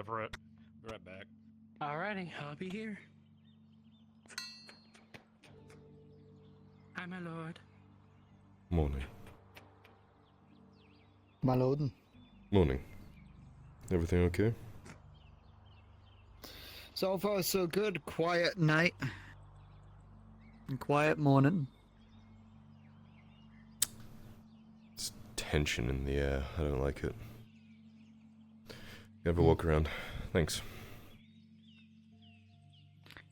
deliver it. Be right back. Alrighty, I'll be here. Hi, my lord. Morning. My lord. Morning. Everything okay? So far, so good. Quiet night. And quiet morning. It's tension in the air. I don't like it. You have a walk around. Thanks.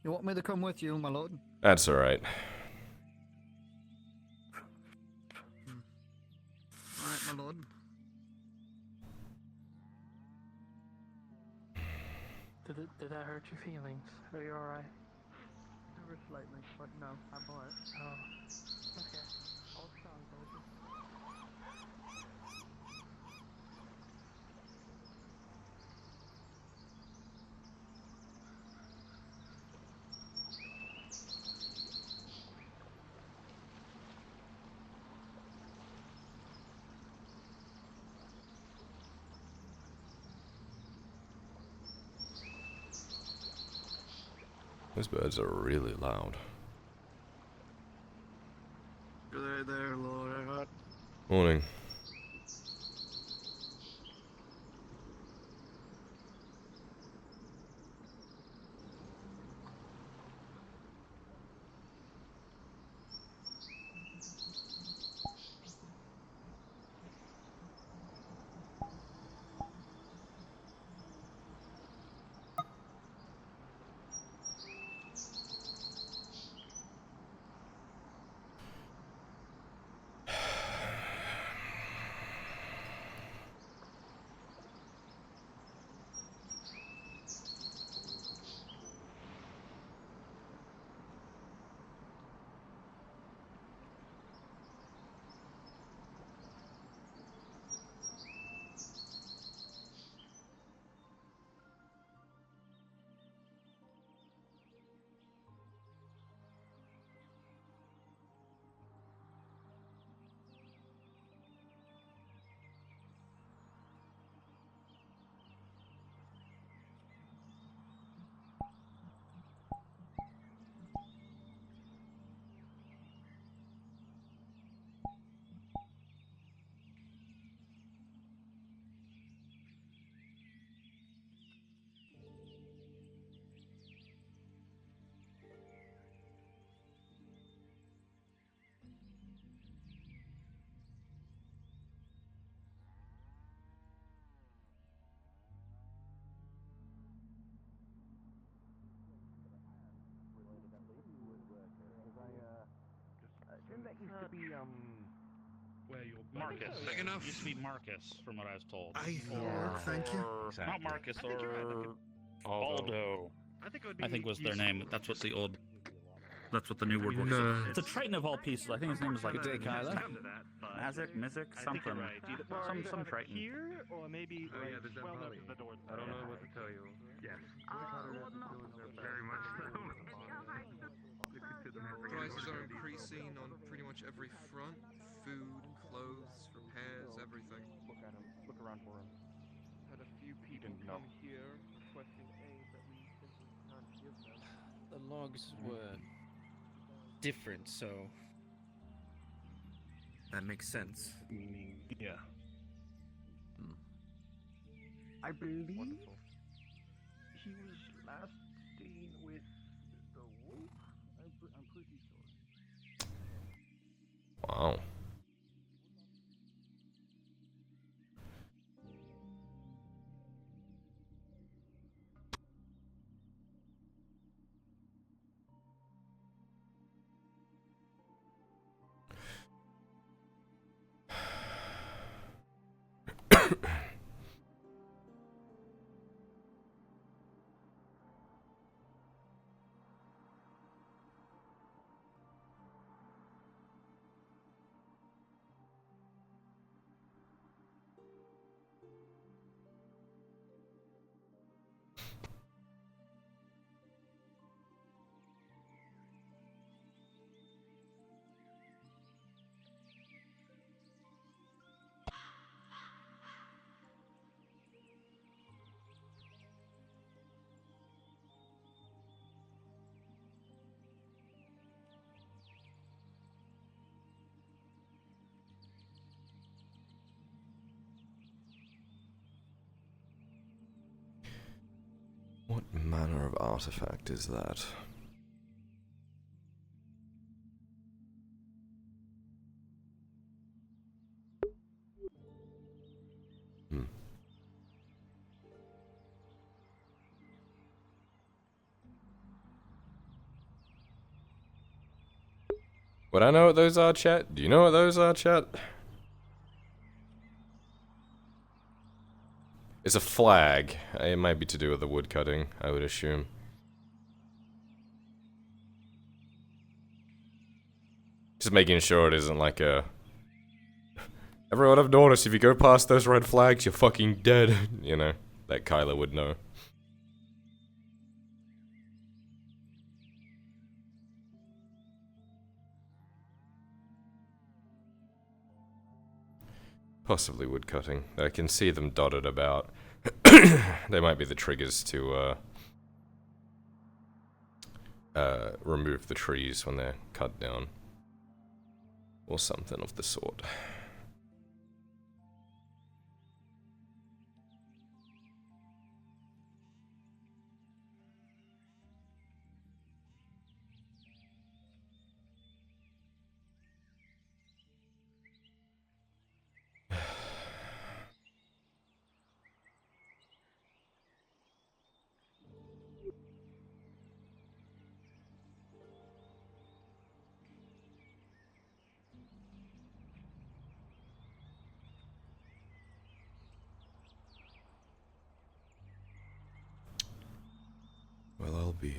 You want me to come with you, my lord? That's alright. Alright, my lord. Did that hurt your feelings? Are you alright? Ever slightly, but no, I bought it. Oh, okay. All strong, baby. Those birds are really loud. Good day there, Lord. Morning. Didn't that used to be, where your Marcus. Big enough? Used to be Marcus, from what I was told. Thank you. Not Marcus, I think you're right, or Aldo. I think was their name. That's what the old. That's what the new word was. No. It's a Triton of all pieces. I think his name is like Good day, Kyla. Mazik, Mizik, something. Some Triton. Here, or maybe Oh, yeah, there's that well Polly. up to the door. I don't know what to tell you. Yes. Very much so. Prices are increasing on pretty much every front. Food, clothes, repairs, everything. Look at him. Look around for him. Had a few people didn't come know. here requesting aid that we simply can't give them. The logs were different, so that makes sense. Meaning, yeah. I believe Wonderful. he was last seen with the wolf. I'm pretty sure. Wow. What manner of artifact is that? Would I know what those are, chat? Do you know what those are, chat? It's a flag. It might be to do with the wood cutting, I would assume. Just making sure it isn't like a... Everyone, I've noticed if you go past those red flags, you're fucking dead. You know, that Kyla would know. Possibly wood cutting. I can see them dotted about. They might be the triggers to remove the trees when they're cut down. Or something of the sort. Well, I'll be.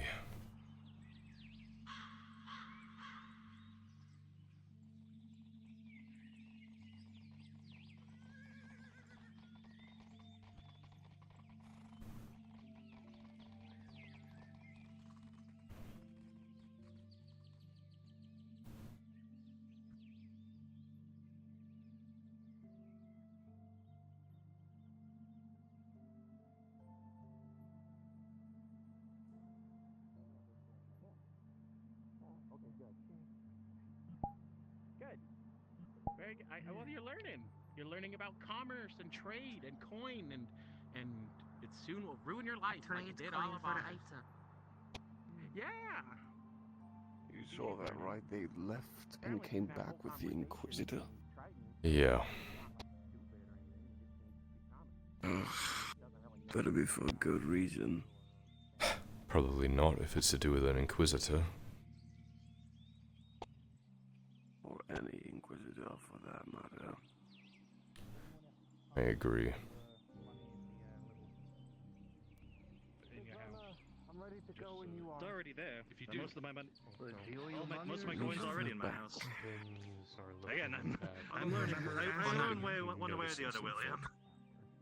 Well, you're learning. You're learning about commerce and trade and coin and it soon will ruin your life like it did all of ours. Yeah. You saw that, right? They left and came back with the Inquisitor. Yeah. Ugh. Better be for a good reason. Probably not if it's to do with an Inquisitor. Or any Inquisitor for that matter. I agree. I'm ready to go when you are. It's already there. If you do, most of my money. Most of my coins are already in my house. Again, I'm learning. I learn one way or the other, William.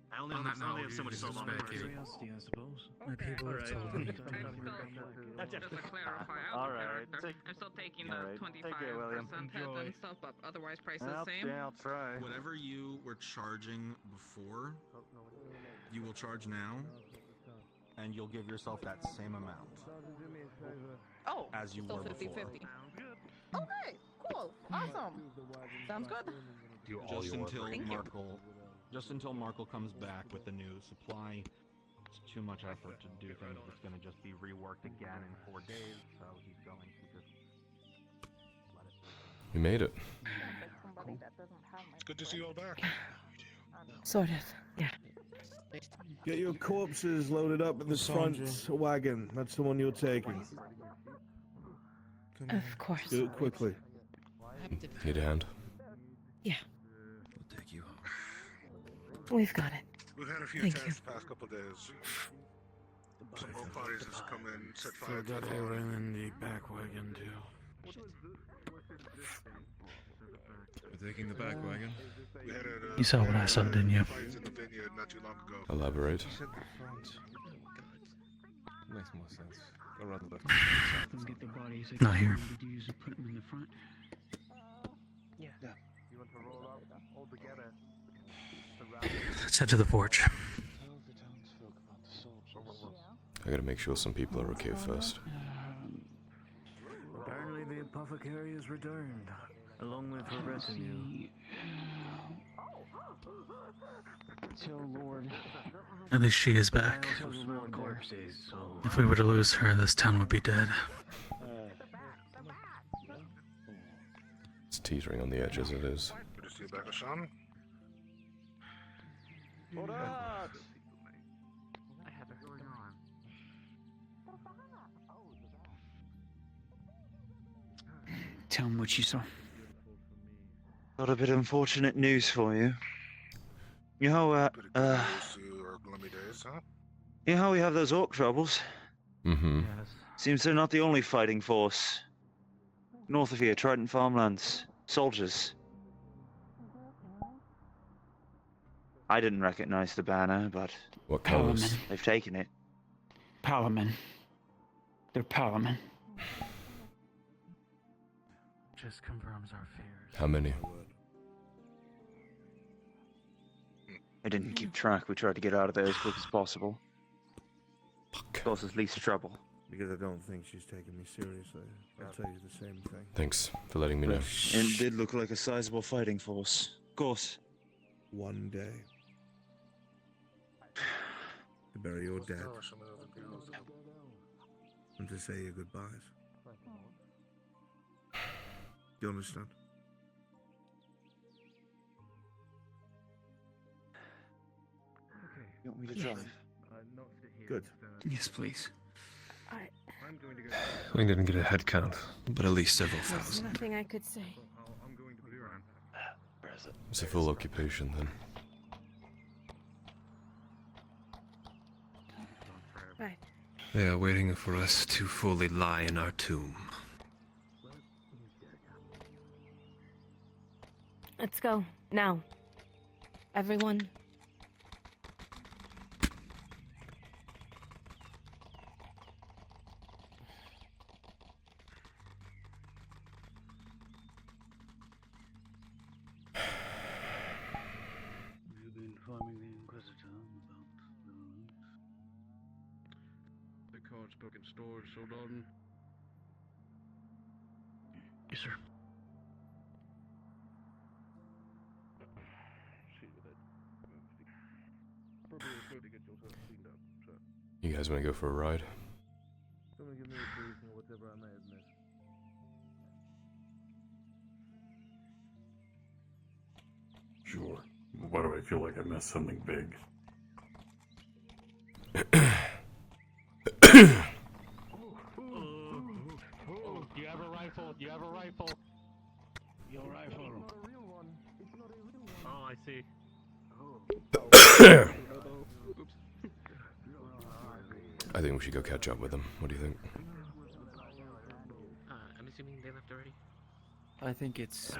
I only have so much soul on my Curiosity, I suppose. My people have told me. Just to clarify, All right. I'm still taking the 25% head and stuff up. Otherwise, price is the same. Yeah, I'll try. Whatever you were charging before, you will charge now. And you'll give yourself that same amount. Oh, as you still were 50-50. before. Okay, cool, awesome. Sounds good. Just until Markle comes back with the new supply. It's too much effort to do things that's going to just be reworked again in 4 days. So he's going to just let it. We made it. It's good to see you all back. Sort of, yeah. Get your corpses loaded up in the front wagon. That's the one you're taking. Of course. Do it quickly. Need a hand? Yeah. We'll take you home. We've got it. We've had a few Thank attacks the past couple of days. Some more parties has come in, set fire to Got the Aaron farm. in the back wagon too. We're taking the back wagon. We had You saw what I saw, didn't you? fights in the vineyard not too long ago. Elaborate. Makes more sense. Around the left. Get the bodies. Not here. Put them in the front. Yeah. You want to roll up all together? Let's head to the porch. I gotta make sure some people are okay first. Apparently the apothecary has returned, along with her retinue. At least she is back. If we were to lose her, this town would be dead. It's teetering on the edge as it is. Good to see you back, Sean. Tell me what you saw. Got a bit of unfortunate news for you. You know, you know how we have those orc troubles? Mm-hmm. Seems they're not the only fighting force. North of here, Trident farmlands. Soldiers. I didn't recognize the banner, but... What colors? They've taken it. Powermen. They're powermen. Just confirms our fears. How many? I didn't keep track. We tried to get out of there as quick as possible. Cause us least trouble. Because I don't think she's taking me seriously. I'll tell you the same thing. Thanks for letting me know. It did look like a sizable fighting force. Of course. One day. To bury your dead. And to say your goodbyes. You understand? You want me to drive? Good. Yes, please. We didn't get a head count, but at least several There's thousand. nothing I could say. It's a full occupation then. Right. They are waiting for us to fully lie in our tomb. Let's go. Now. Everyone. You've been informing the Inquisitor about The card's book in storage, sold on. Yes, sir. You guys want to go for a ride? Someone give me a briefing of whatever I may have missed. Sure. Why do I feel like I missed something big? You have a rifle. You have a rifle. Your rifle. Oh, I see. I think we should go catch up with them. What do you think? I'm assuming they left already. I think it's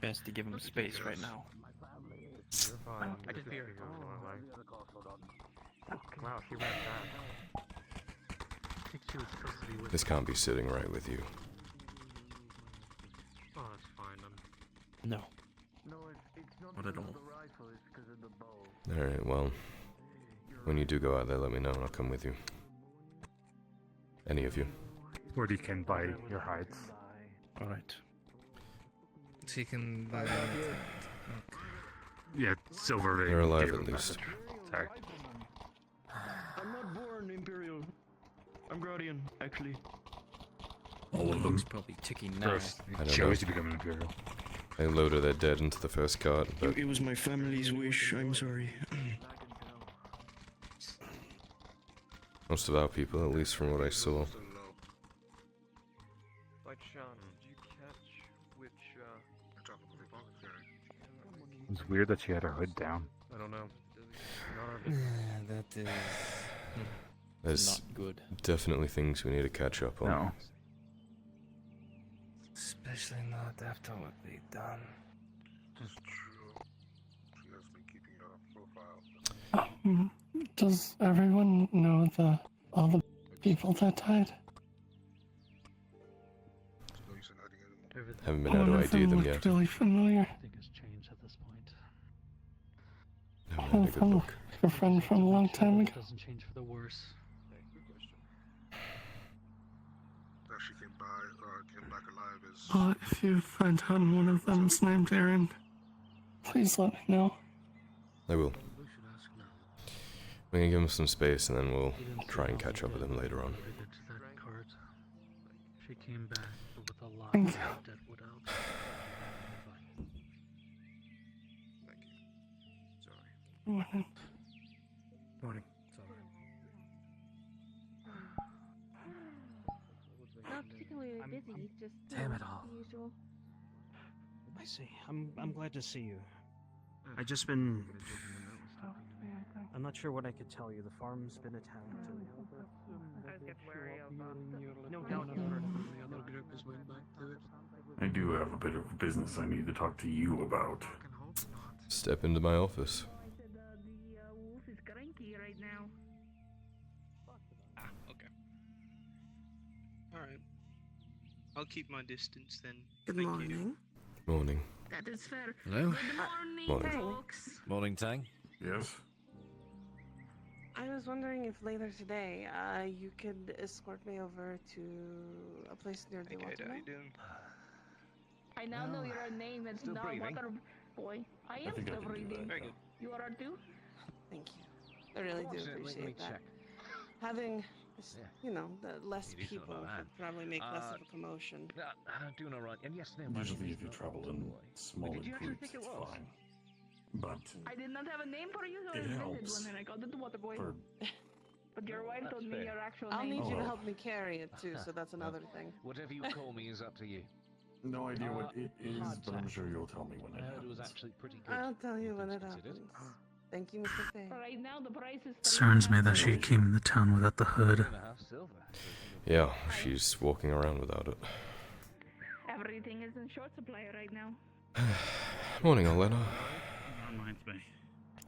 best to give him space right now. I just fear. Wow, she went back. I think she was supposed to be with This can't be sitting right with you. Oh, it's fine. No. No, it's not Not at all. the rifle, it's because of the bow. Alright, well, when you do go out there, let me know and I'll come with you. Any of you. Or you can buy your hides. Alright. So you can buy Yeah, silver. They're alive at least. Sorry. I'm not born Imperial. I'm Gradian, actually. All of them. probably ticking now. Gross. I don't Chose to know. become an Imperial. They loaded their dead into the first cart, but It was my family's wish, I'm sorry. most of our people, at least from what I saw. Like Sean, did you catch which, It's weird that she had her hood down. I don't know. That is There's not good. definitely things we need to catch up on. No. Especially not after what they've done. It's true. She has been keeping a profile. Does everyone know all the people that died? Haven't been able to ID them yet. Really familiar. I think it's changed at this point. Haven't had a good look. Like a friend from a long time ago. Doesn't change for the worse. That she came back alive is. Well, if you find out one of them's named Aaron, please let me know. I will. We can give him some space, and then we'll try and catch up with him later on. She came back with a lot Thank of you. dead wood out. Sorry. Morning. Not particularly busy, just Damn it all. the usual. I see. I'm glad to see you. I just been. I'm not sure what I could tell you. The farm's been attacked. I get wary of No doubt you've heard from the other group as went back to it. I do have a bit of business I need to talk to you about. Step into my office. the wolf is cranky right now. Okay. Alright. I'll keep my distance then. Good Thank morning. Morning. That is fair. Hello? Good morning, Morning. folks. Morning, Tang. Yes? I was wondering if later today, you could escort me over to a place near the water. How you doing? I now know your name. It's Still not breathing? Water Boy. I am think I still can do breathing. that. Very good. You are too? Thank you. I really do Let me appreciate that. check. Having, you know, the less You do people sort of that. would probably make less of a commotion. Doing alright. And yes, no, Usually if you travel in smaller Did you actually groups, think it it's was? fine. But I did not have a name for you, so I It invented helps one and I called it Water Boy. for But your wife told me fair. your actual I'll name. need you to Oh. help me carry it too, so that's another thing. Whatever you call me is up to you. no idea what it is, hard but I'm tack. sure you'll tell me when I it heard it was happens. actually pretty good. I'll tell you when it things considered. happens. Thank you, Mr. Fay. Right now, the price is Concerns me that she came to town without the hood. 2.5 silver. Yeah, she's walking around without it. Everything is in short supply right now. Morning, Elena. Reminds me.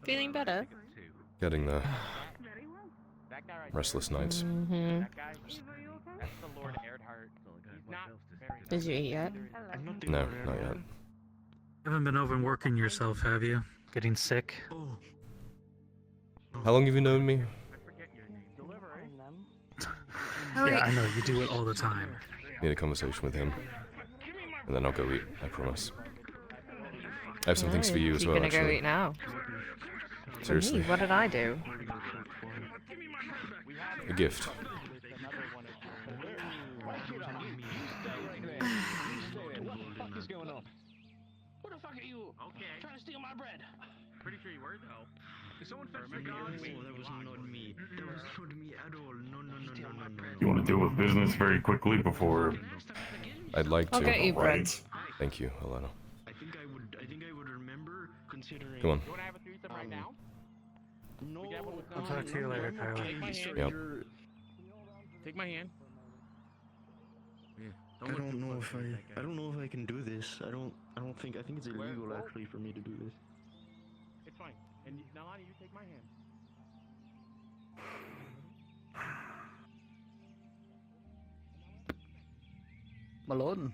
Feeling better? Getting there. Very well. That guy right Restless nights. Mm-hmm. That guy, that's the Lord Erdhart. He's not very Did you eat yet? I'm not the No, order. not yet. Haven't been overworking yourself, have you? Getting sick? Oh, How long have you known me? Yeah, I know, you do it all the time. Need a conversation with him. And then I'll go eat, I promise. I have some things for you as well, You're gonna go actually. eat now? Seriously. Me? What did I do? A gift. What the fuck is going on? Who the fuck are you? Okay. Trying to steal my bread. Pretty sure you were though. Did someone fetch the no, gun? that was not me. That was not me at all. No, no, no, no, no, no. You want to deal with business very quickly before... I'd like to. I'll get you bread. Right. Thank you, Elena. I think I would remember considering. Come on. You wanna have a threesome right now? No, We got one with I'll talk to you later, Kyler. Take my hand. Yep. Take my hand. Yeah. I don't know if I can do this. I think it's illegal actually for me to do this. It's fine. And Nalani, you take my hand. My lord.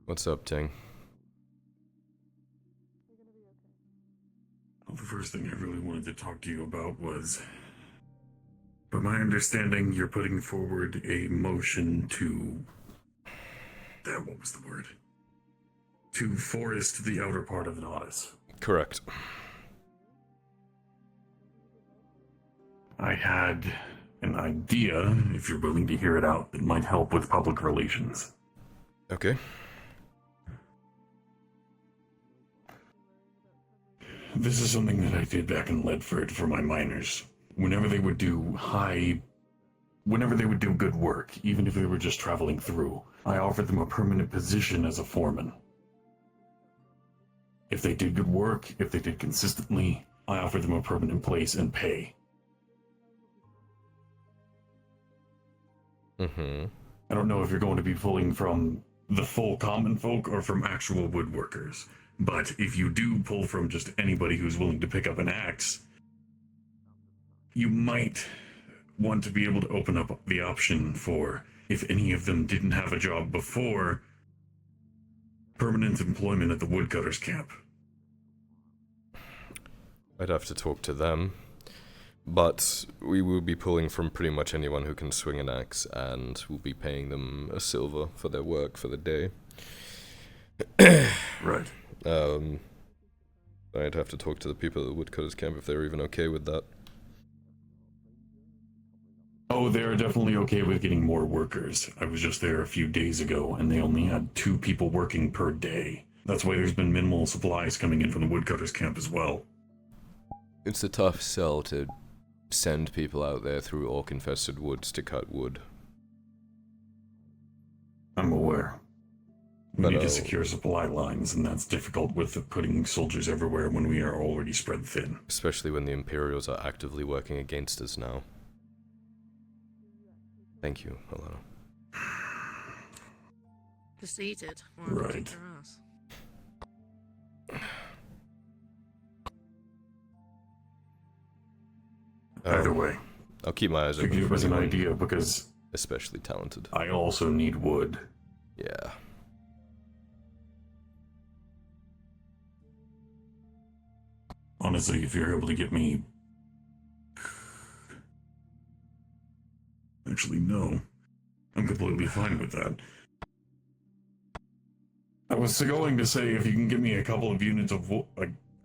What's up, Ting? Well, the first thing I really wanted to talk to you about was... By my understanding, you're putting forward a motion to... what was the word? To forest the outer part of Nautis. Correct. I had an idea, if you're willing to hear it out, that might help with public relations. Okay. This is something that I did back in Ledford for my miners. Whenever they would do good work, even if they were just traveling through, I offered them a permanent position as a foreman. If they did good work, if they did consistently, I offered them a permanent place and pay. Mm-hmm. I don't know if you're going to be pulling from the full common folk or from actual woodworkers, but if you do pull from just anybody who's willing to pick up an axe, you might want to be able to open up the option for, if any of them didn't have a job before, permanent employment at the woodcutters camp. I'd have to talk to them. But we will be pulling from pretty much anyone who can swing an axe, and we'll be paying them a silver for their work for the day. Right. I'd have to talk to the people at the woodcutters camp if they're even okay with that. Oh, they're definitely okay with getting more workers. I was just there a few days ago, and they only had 2 people working per day. That's why there's been minimal supplies coming in from the woodcutters camp as well. It's a tough sell to send people out there through orc-infested woods to cut wood. I'm aware. We But, need to secure supply lines, and that's difficult with putting soldiers everywhere when we are already spread thin. Especially when the Imperials are actively working against us now. Thank you, Alana. Just eat it. Right. Either way. I'll keep my eyes To open give for us an anyone idea, because especially talented. I also need wood. Yeah. Honestly, if you're able to get me... Actually, no. I'm completely fine with that. I was going to say, if you can give me a couple of units of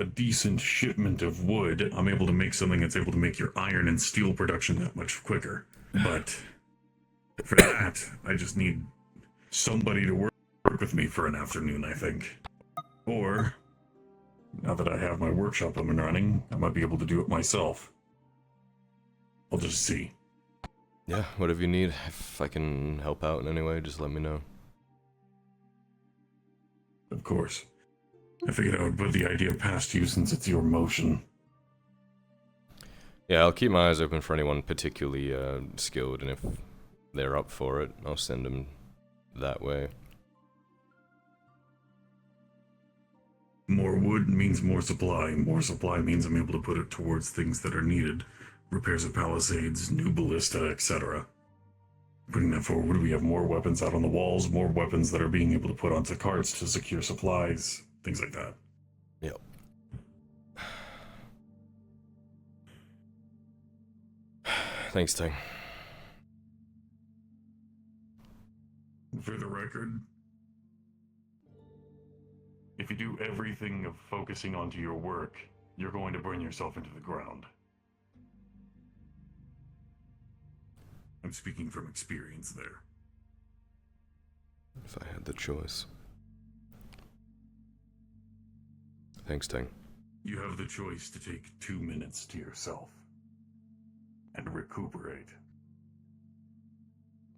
a decent shipment of wood, I'm able to make something that's able to make your iron and steel production that much quicker. But for that, I just need somebody to work with me for an afternoon, I think. Or, now that I have my workshop up and running, I might be able to do it myself. I'll just see. Yeah, whatever you need. If I can help out in any way, just let me know. Of course. I figured I would put the idea past you since it's your motion. Yeah, I'll keep my eyes open for anyone particularly skilled, and if they're up for it, I'll send them that way. More wood means more supply. More supply means I'm able to put it towards things that are needed. Repairs of palisades, new ballista, etc. Putting that forward, we have more weapons out on the walls, more weapons that are being able to put onto carts to secure supplies, things like that. Yep. Thanks, Ting. For the record, if you do everything of focusing onto your work, you're going to burn yourself into the ground. I'm speaking from experience there. If I had the choice. Thanks, Ting. You have the choice to take 2 minutes to yourself and recuperate.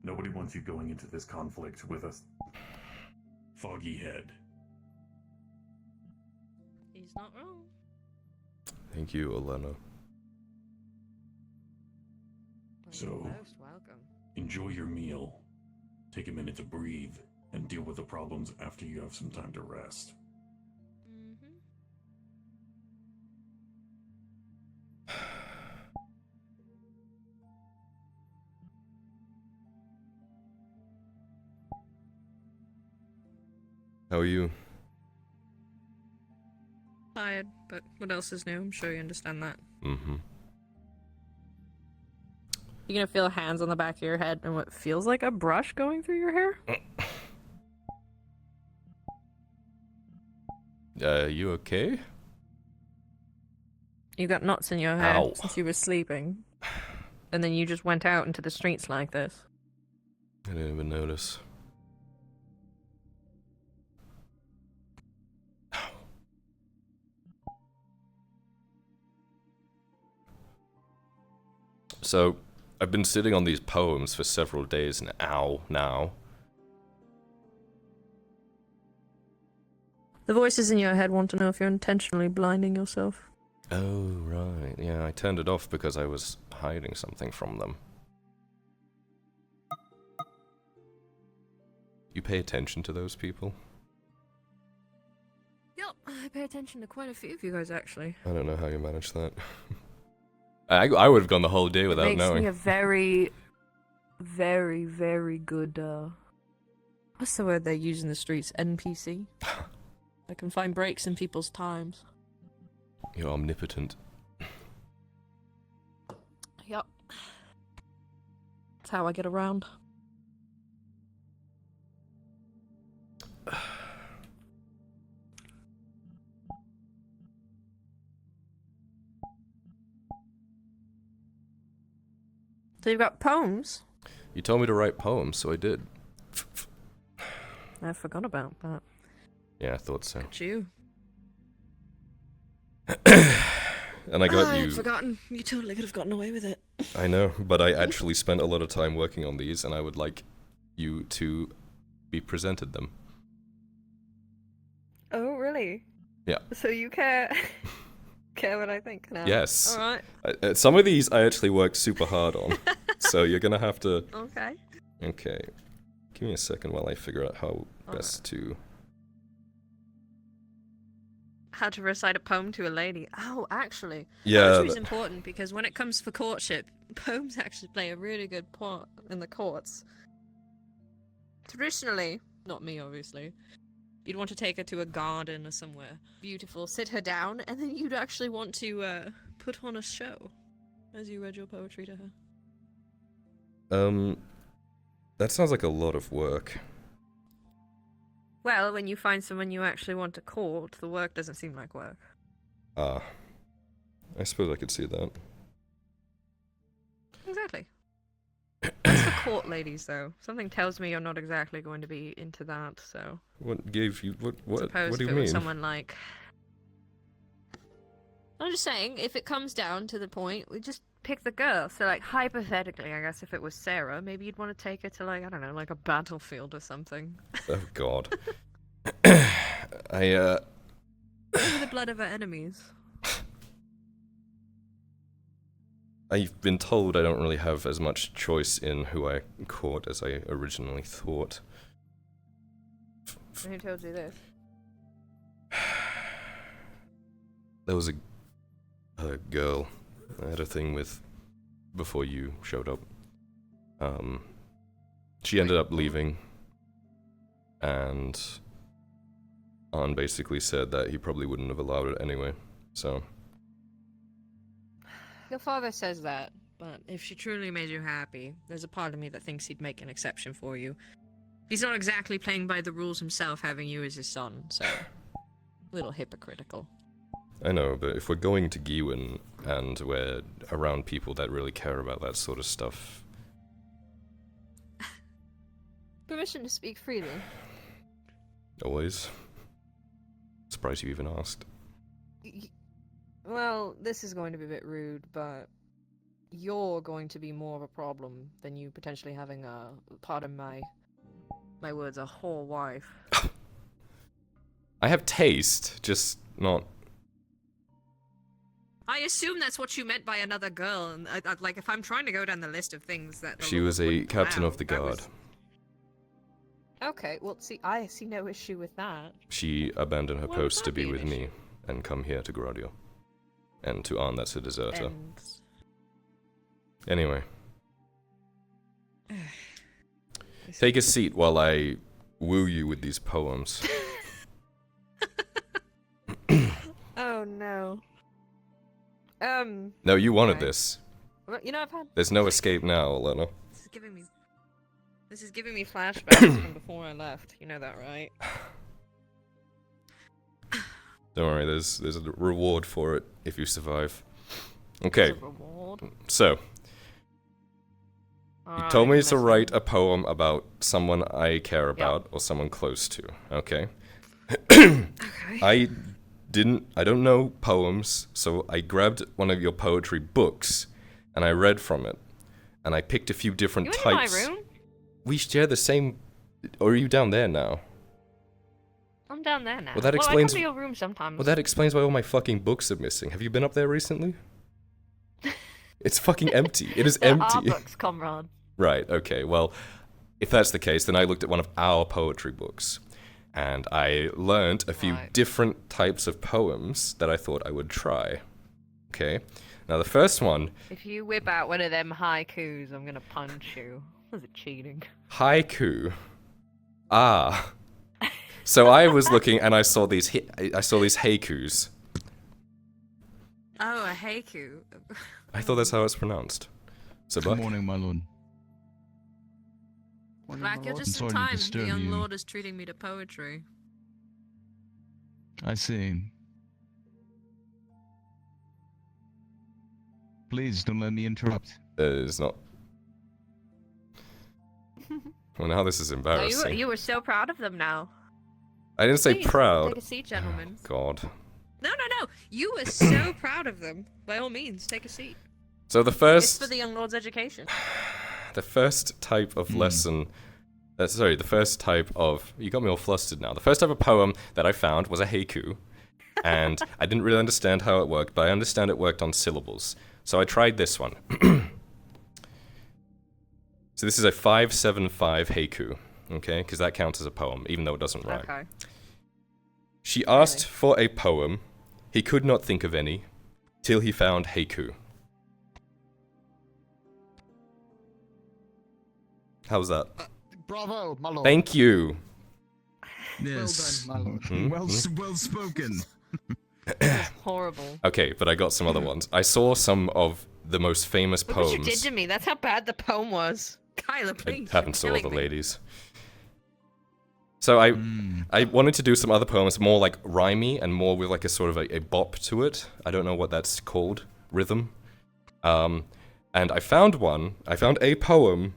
Nobody wants you going into this conflict with a foggy head. He's not wrong. Thank you, Elena. So, Most welcome. enjoy your meal, take a minute to breathe, and deal with the problems after you have some time to rest. How are you? Tired, but what else is new? I'm sure you understand that. Mm-hmm. You're gonna feel hands on the back of your head and what feels like a brush going through your hair? You okay? You got knots in your hair Ow. since you were sleeping. And then you just went out into the streets like this. I didn't even notice. So, I've been sitting on these poems for several days now. The voices in your head want to know if you're intentionally blinding yourself. Oh, right. Yeah, I turned it off because I was hiding something from them. You pay attention to those people? Yep, I pay attention to quite a few of you guys, actually. I don't know how you manage that. I would have gone the whole day without Makes knowing. me a very, very, very good, what's the word they use in the streets? NPC? I can find breaks in people's times. You're omnipotent. That's how I get around. So you've got poems? You told me to write poems, so I did. I forgot about that. Yeah, I thought so. Look at you. And I got you. I'd forgotten. You totally could have gotten away with it. I know, but I actually spent a lot of time working on these, and I would like you to be presented them. Oh, really? Yeah. So you care what I think now? Yes. Alright. Some of these I actually worked super hard on, so you're gonna have to... Okay. Okay. Give me a second while I figure out how best to... How to recite a poem to a lady. Oh, actually. Yeah, Poetry's important because when it comes for courtship, poems actually play a really good part in the courts. Traditionally, not me obviously, you'd want to take her to a garden or somewhere beautiful, sit her down, and then you'd actually want to put on a show as you read your poetry to her. That sounds like a lot of work. Well, when you find someone you actually want to court, the work doesn't seem like work. Ah. I suppose I could see that. Exactly. It's for court ladies, though. Something tells me you're not exactly going to be into that, so... What gave you... What Suppose do you if it was mean? someone like... I'm just saying, if it comes down to the point, we just pick the girl. So, like, hypothetically, I guess if it was Sarah, maybe you'd want to take her to, like, I don't know, like a battlefield or something. Oh, God. Over the blood of her enemies. I've been told I don't really have as much choice in who I court as I originally thought. Who told you this? There was a girl I had a thing with before you showed up. She ended up leaving, and An basically said that he probably wouldn't have allowed it anyway, so... Your father says that, but if she truly made you happy, there's a part of me that thinks he'd make an exception for you. He's not exactly playing by the rules himself, having you as his son, so... a little hypocritical. I know, but if we're going to Gewin, and we're around people that really care about that sort of stuff... Permission to speak freely. Always. Surprised you even asked. Well, this is going to be a bit rude, but you're going to be more of a problem than you potentially having a, pardon my words, a whore wife. I have taste, just not... I assume that's what you meant by another girl, and like if I'm trying to go down the list of things that... She was a captain of the guard. Okay, well, see, I see no issue with that. She abandoned her post to be with me, and come here to Gradia. And to An, that's a deserter. Anyway. Take a seat while I woo you with these poems. Oh, no. No, you wanted this. Well, you know, I've had... There's no escape now, Elena. This is giving me flashbacks from before I left. You know that, right? Don't worry, there's a reward for it if you survive. Okay. There's a reward? So, you told me to write a poem about someone I care about or someone close to. Okay. I don't know poems, so I grabbed one of your poetry books and I read from it. And I picked a few different types. You in my room? We share the same... Or are you down there now? I'm down there now. Well, that explains... I come to your room sometimes. Well, that explains why all my fucking books are missing. Have you been up there recently? It's fucking empty. It is empty. There are books, comrade. Right, okay. Well, if that's the case, then I looked at one of our poetry books. And I learned a few different types of poems that I thought I would try. Okay? Now, the first one... If you whip out one of them haikus, I'm gonna punch you. Was it cheating? Haiku. Ah. So I was looking and I saw these haikus. Oh, a haiku. I thought that's how it's pronounced. So, Good morning, my lord. Black, you're just in sorry to time. The disturb young you. lord is treating me to poetry. I see. Please don't let me interrupt. It's not. Well, now this is No, embarrassing. you were so proud of them now. I didn't say Please, proud. Take a seat, gentlemen. God. No. You were so proud of them. By all means, take a seat. So the It's first, for the young lord's education. the first type of lesson. Sorry, the first type of. You got me all flustered now. The first type of poem that I found was a haiku, and I didn't really understand how it worked, but I understand it worked on syllables. So I tried this one. So this is a 5/7/5 haiku, okay? Because that counts as a poem, even though it doesn't rhyme. Okay. She asked for a poem. He could not think of any, till he found haiku. How's that? Bravo, my lord. Thank you. Yes. Well done, my lord. Hmm? Well spoken. Horrible. Okay, but I got some other ones. I saw some of the most famous Look what you poems. did to me. That's how bad the poem was. Kyla, It please. happens to you're all the killing me. ladies. So I wanted to do some other poems more like rhymey and more with like a sort of a bop to it. I don't know what that's called. Rhythm. And I found one. I found a poem,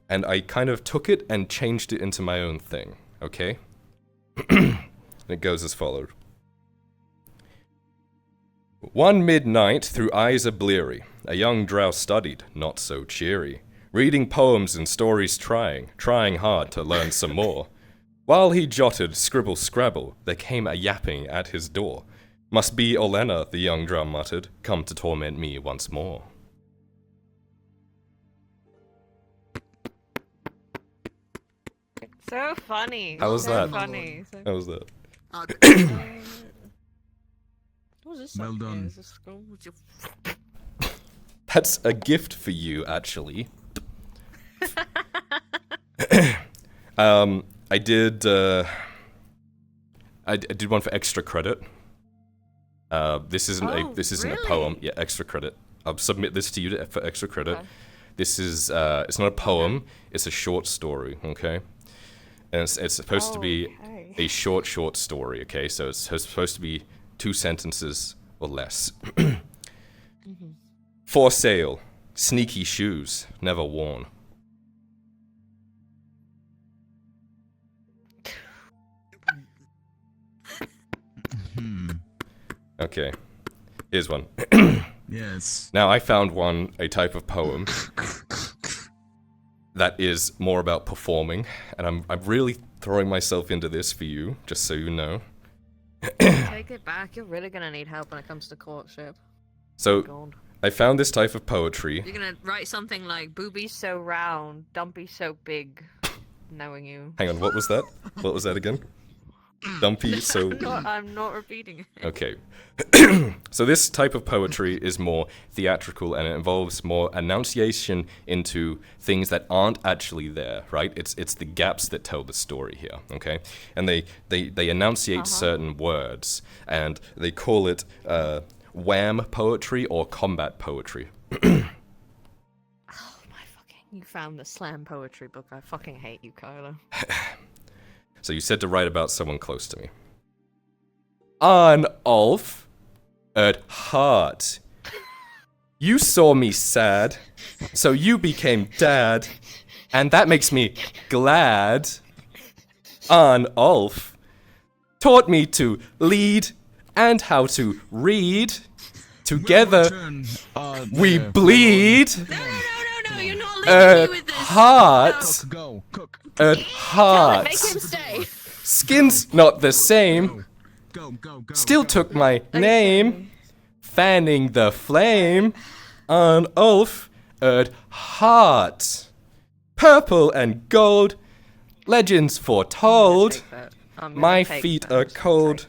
and I kind of took it and changed it into my own thing. Okay? It goes as followed. One midnight, through eyes a bleary, a young drow studied, not so cheery, reading poems and stories trying hard to learn some more. While he jotted scribble scrabble, there came a yapping at his door. Must be Olenna, the young drow muttered, come to torment me once more. So funny. How was so that? Funny. So... How was that? What was this? Well like? done. Is this go with your... That's a gift for you, actually. I did one for extra credit. This isn't a poem. Yeah, extra credit. I'll submit this to you for extra credit. Okay. This is it's not a poem. It's a short story. Okay, and it's supposed to be a short story. Okay, so it's supposed to be 2 sentences or less. For sale, sneaky shoes, never worn. Okay, here's one. Yes. Now I found a type of poem that is more about performing, and I'm really throwing myself into this for you, just so you know. Take it back. You're really gonna need help when it comes to courtship. So, God. I found this type of poetry. You're gonna write something like "Boobies so round, dumpy so big," knowing you. Hang on, what was that? What was that again? Dumpy, so... I'm not repeating it. Okay. So this type of poetry is more theatrical, and it involves more enunciation into things that aren't actually there, right? It's the gaps that tell the story here, okay? And they enunciate certain words, and they call it wham poetry or combat poetry. You found the slam poetry book. I fucking hate you, Kyla. So you said to write about someone close to me. An Ulf at heart. You saw me sad, so you became dad, and that makes me glad. An Ulf taught me to lead and how to read. Together, we bleed. No, you're not At leaving me with this. heart. Go, cook. At heart. Make him stay. Skin's not the same. Go. Still took my name. Fanning the flame. An Ulf at heart. Purple and gold. Legends foretold. My feet are cold.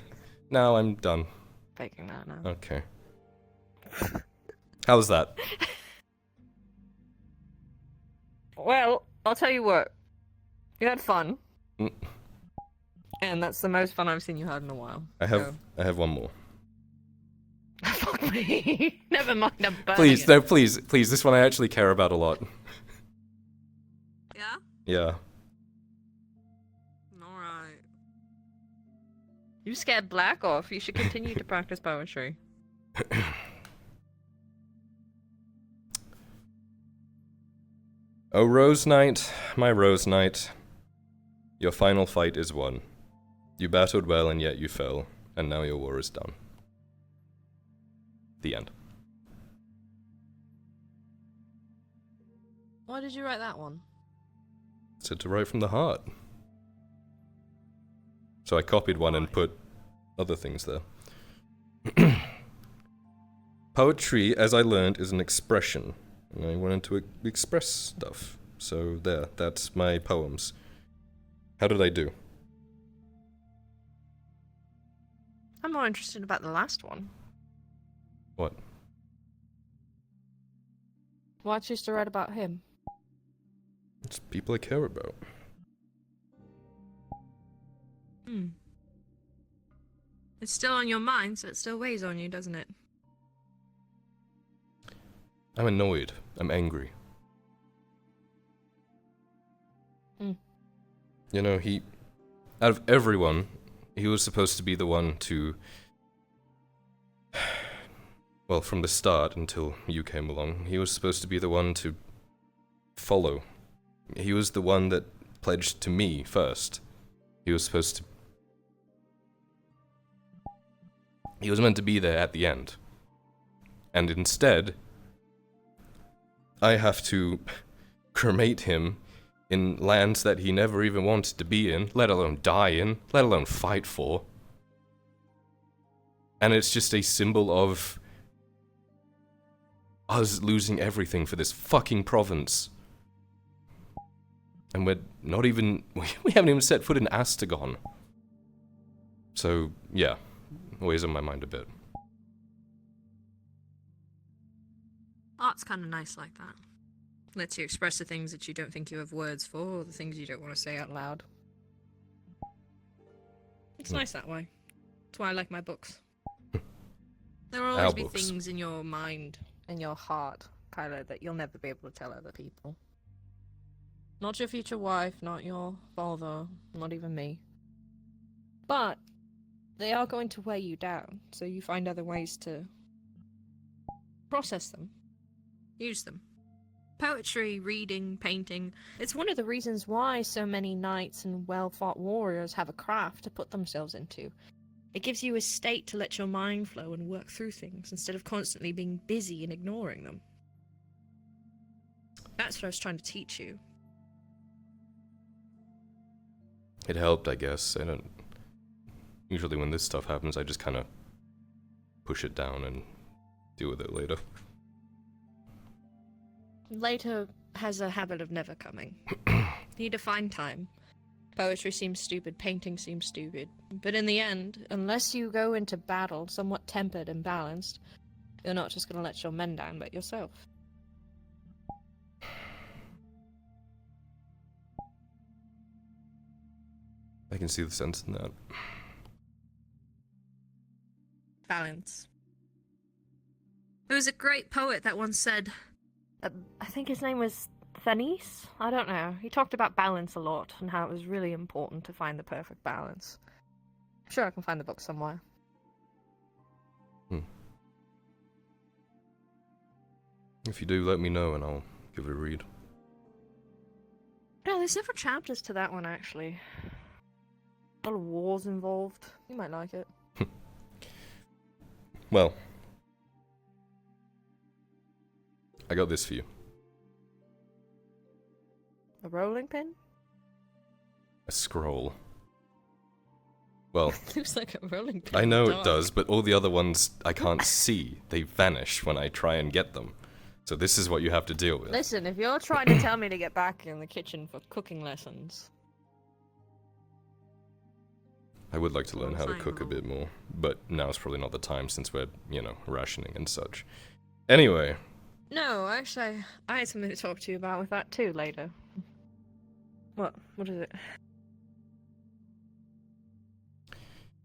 Now I'm done. Faking that now. Okay. How was that? Well, I'll tell you what. You had fun. Mm. And that's the most fun I've seen you had in a while. I have one more. Fuck me. Never mind, I'm burning Please, it. no, please. This one I actually care about a lot. Yeah? Yeah. You scared Black off. You should continue to practice poetry. Oh, Rose Knight, my Rose Knight. Your final fight is won. You battled well and yet you fell, and now your war is done. The end. Why did you write that one? Said to write from the heart. So I copied one and put other things there. Poetry, as I learned, is an expression. And I wanted to express stuff. So there, that's my poems. How did I do? I'm more interested about the last one. What? Why choose to write about him? It's people I care about. It's still on your mind, so it still weighs on you, doesn't it? I'm annoyed. I'm angry. You know, out of everyone, he was supposed to be the one to, well, from the start until you came along, he was supposed to be the one to follow. He was the one that pledged to me first. He was supposed to... He was meant to be there at the end. And instead, I have to cremate him in lands that he never even wanted to be in, let alone die in, let alone fight for. And it's just a symbol of us losing everything for this fucking province. And we're not even... We haven't even set foot in Astagon. So, yeah. Weighs on my mind a bit. Art's kind of nice like that. Lets you express the things that you don't think you have words for, or the things you don't want to say out loud. It's nice that way. That's why I like my books. There will always be things in your mind, in your heart, Kylo, that you'll never be able to tell other people. Not your future wife, not your father, not even me. But they are going to weigh you down, so you find other ways to process them, use them. Poetry, reading, painting, it's one of the reasons why so many knights and well-fought warriors have a craft to put themselves into. It gives you a state to let your mind flow and work through things, instead of constantly being busy and ignoring them. That's what I was trying to teach you. It helped, I guess. I don't... Usually when this stuff happens, I just kind of push it down and deal with it later. Later has a habit of never coming. You need to find time. Poetry seems stupid, painting seems stupid. But in the end, unless you go into battle somewhat tempered and balanced, you're not just going to let your men down, but yourself. I can see the sense in that. Balance. There was a great poet that once said, I think his name was Thanis? I don't know. He talked about balance a lot and how it was really important to find the perfect balance. I'm sure I can find the book somewhere. If you do, let me know and I'll give it a read. No, there's several chapters to that one, actually. A lot of wars involved. You might like it. Well, I got this for you. A rolling pin? A scroll. Well, Looks like a rolling pin. I know in the it dark. does, but all the other ones I can't see. They vanish when I try and get them. So this is what you have to deal with. Listen, if you're trying to tell me to get back in the kitchen for cooking lessons... I would like to learn how to cook a bit more, but now's probably not the time since we're, you know, rationing and such. Anyway. No, actually, I had something to talk to you about with that too later. What? What is it?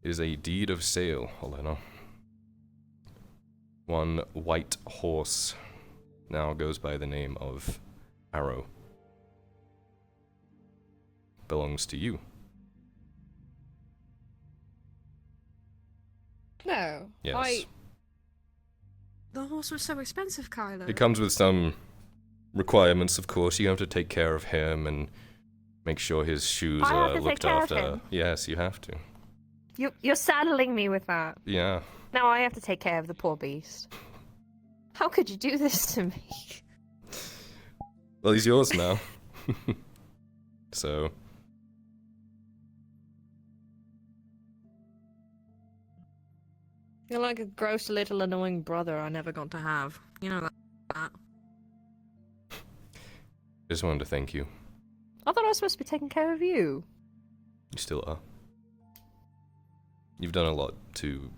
It is a deed of sale, Helena. One white horse now goes by the name of Arrow. Belongs to you. No. Yes. The horse was so expensive, Kylo. It comes with some requirements, of course. You have to take care of him and make sure his shoes I have are to take looked care of after. him? Yes, you have to. You're saddling me with that. Yeah. Now I have to take care of the poor beast. How could you do this to me? Well, he's yours now. So. You're like a gross little annoying brother I never got to have. You know that. Just wanted to thank you. I thought I was supposed to be taking care of you. You still are. You've done a lot to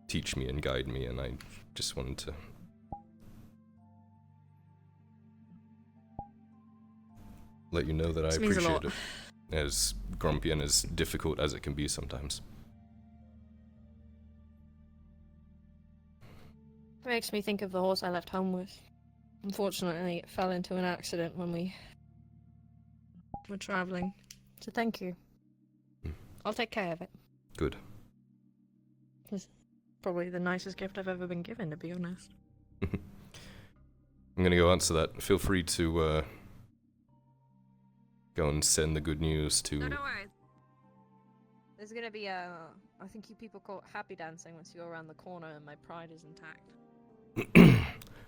teach me and guide me, and I just wanted to let you know that I This means a appreciate lot. it. As grumpy and as difficult as it can be sometimes. It makes me think of the horse I left home with. Unfortunately, it fell into an accident when we were traveling. So thank you. I'll take care of it. Good. It's probably the nicest gift I've ever been given, to be honest. I'm gonna go answer that. Feel free to go and send the good news to. No, don't worry. There's gonna be a... I think you people call it happy dancing once you go around the corner and my pride is intact.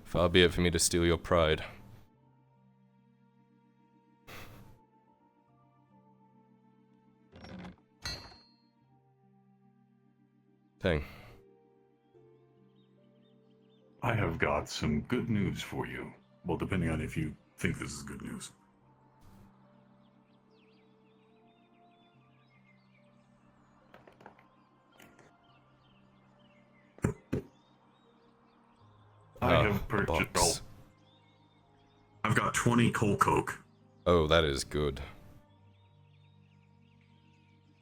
Far be it for me to steal your pride. Dang. I have got some good news for you. Well, depending on if you think this is good news. I have purchased. Oh, I've got 20 coal coke. Oh, that is good.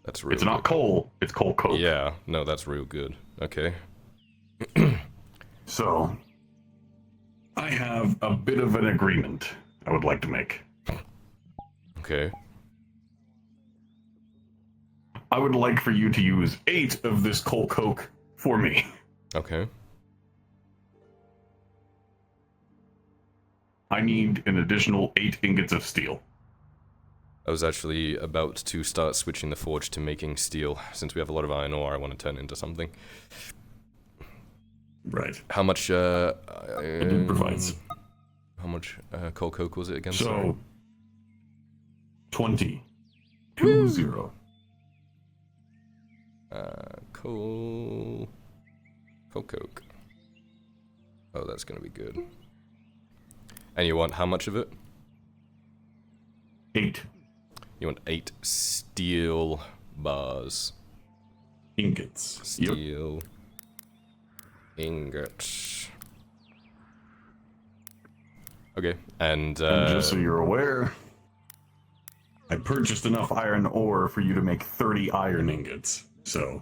That's real. It's not coal. It's coal coke. Yeah. No, that's real good. Okay. So, I have a bit of an agreement I would like to make. Okay. I would like for you to use 8 of this coal coke for me. Okay. I need an additional 8 ingots of steel. I was actually about to start switching the forge to making steel. Since we have a lot of iron ore, I want to turn it into something. Right. How much, it provides. How much, coal coke was it again? So, Sorry. 20. 20. Coal coke. Oh, that's gonna be good. And you want how much of it? 8. You want 8 steel bars. Ingots. Steel ingots. Okay, and just so you're aware, I purchased enough iron ore for you to make 30 iron ingots. So,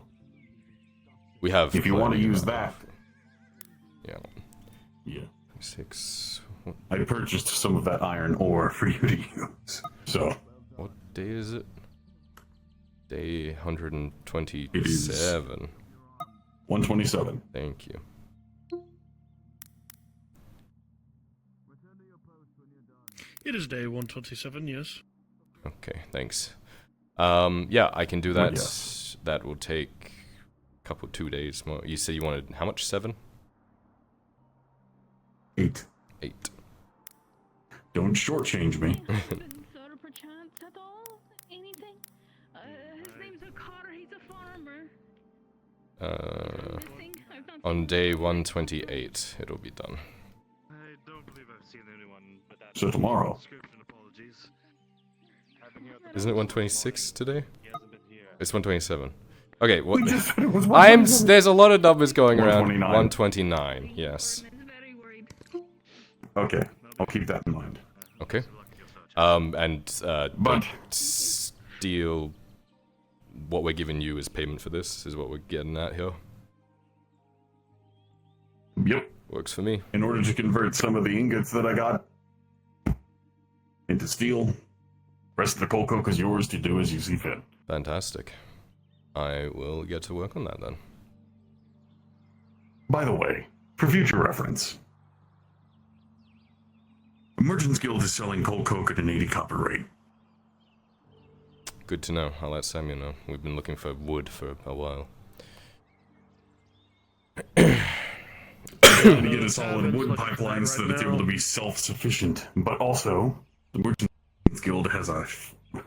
we have. If you want to use that. Yeah. Yeah. 6. I purchased some of that iron ore for you to use. So. What day is it? Day 127. It is 127. Thank you. It is day 127, yes. Okay, thanks. Yeah, I can do that. Yes. That will take a couple, 2 days more. You said you wanted how much? 7? 8. 8. Don't shortchange me. Soda perchance at all? Anything? His name's a Cotter, he's a farmer. On day 128, it'll be done. I don't believe I've seen anyone with that. So tomorrow. Description, apologies. Isn't it 126 today? It's 127. Okay, what? We just said it was There's a lot of numbers going around. 129. 129, yes. Okay, I'll keep that in mind. Okay. But steel. What we're giving you as payment for this is what we're getting at here. Yep. Works for me. In order to convert some of the ingots that I got into steel, rest of the coal coke is yours to do as you see fit. Fantastic. I will get to work on that then. By the way, for future reference, the Merchants Guild is selling coal coke at an 80 copper rate. Good to know. I'll let Samuel know. We've been looking for wood for a while. Trying to get us all in wood pipelines so that it's able to be self-sufficient. But also, the Merchants Guild has a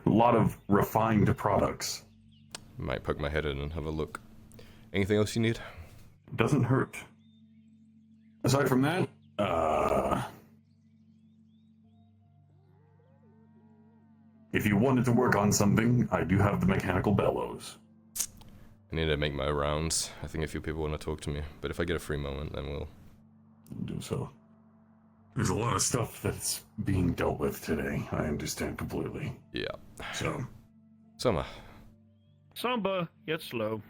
lot of refined products. Might poke my head in and have a look. Anything else you need? Doesn't hurt. Aside from that, if you wanted to work on something, I do have the mechanical bellows. I need to make my rounds. I think a few people want to talk to me, but if I get a free moment, then we'll do so. There's a lot of stuff that's being dealt with today. I understand completely. Yeah. So, Summer. Samba, get slow.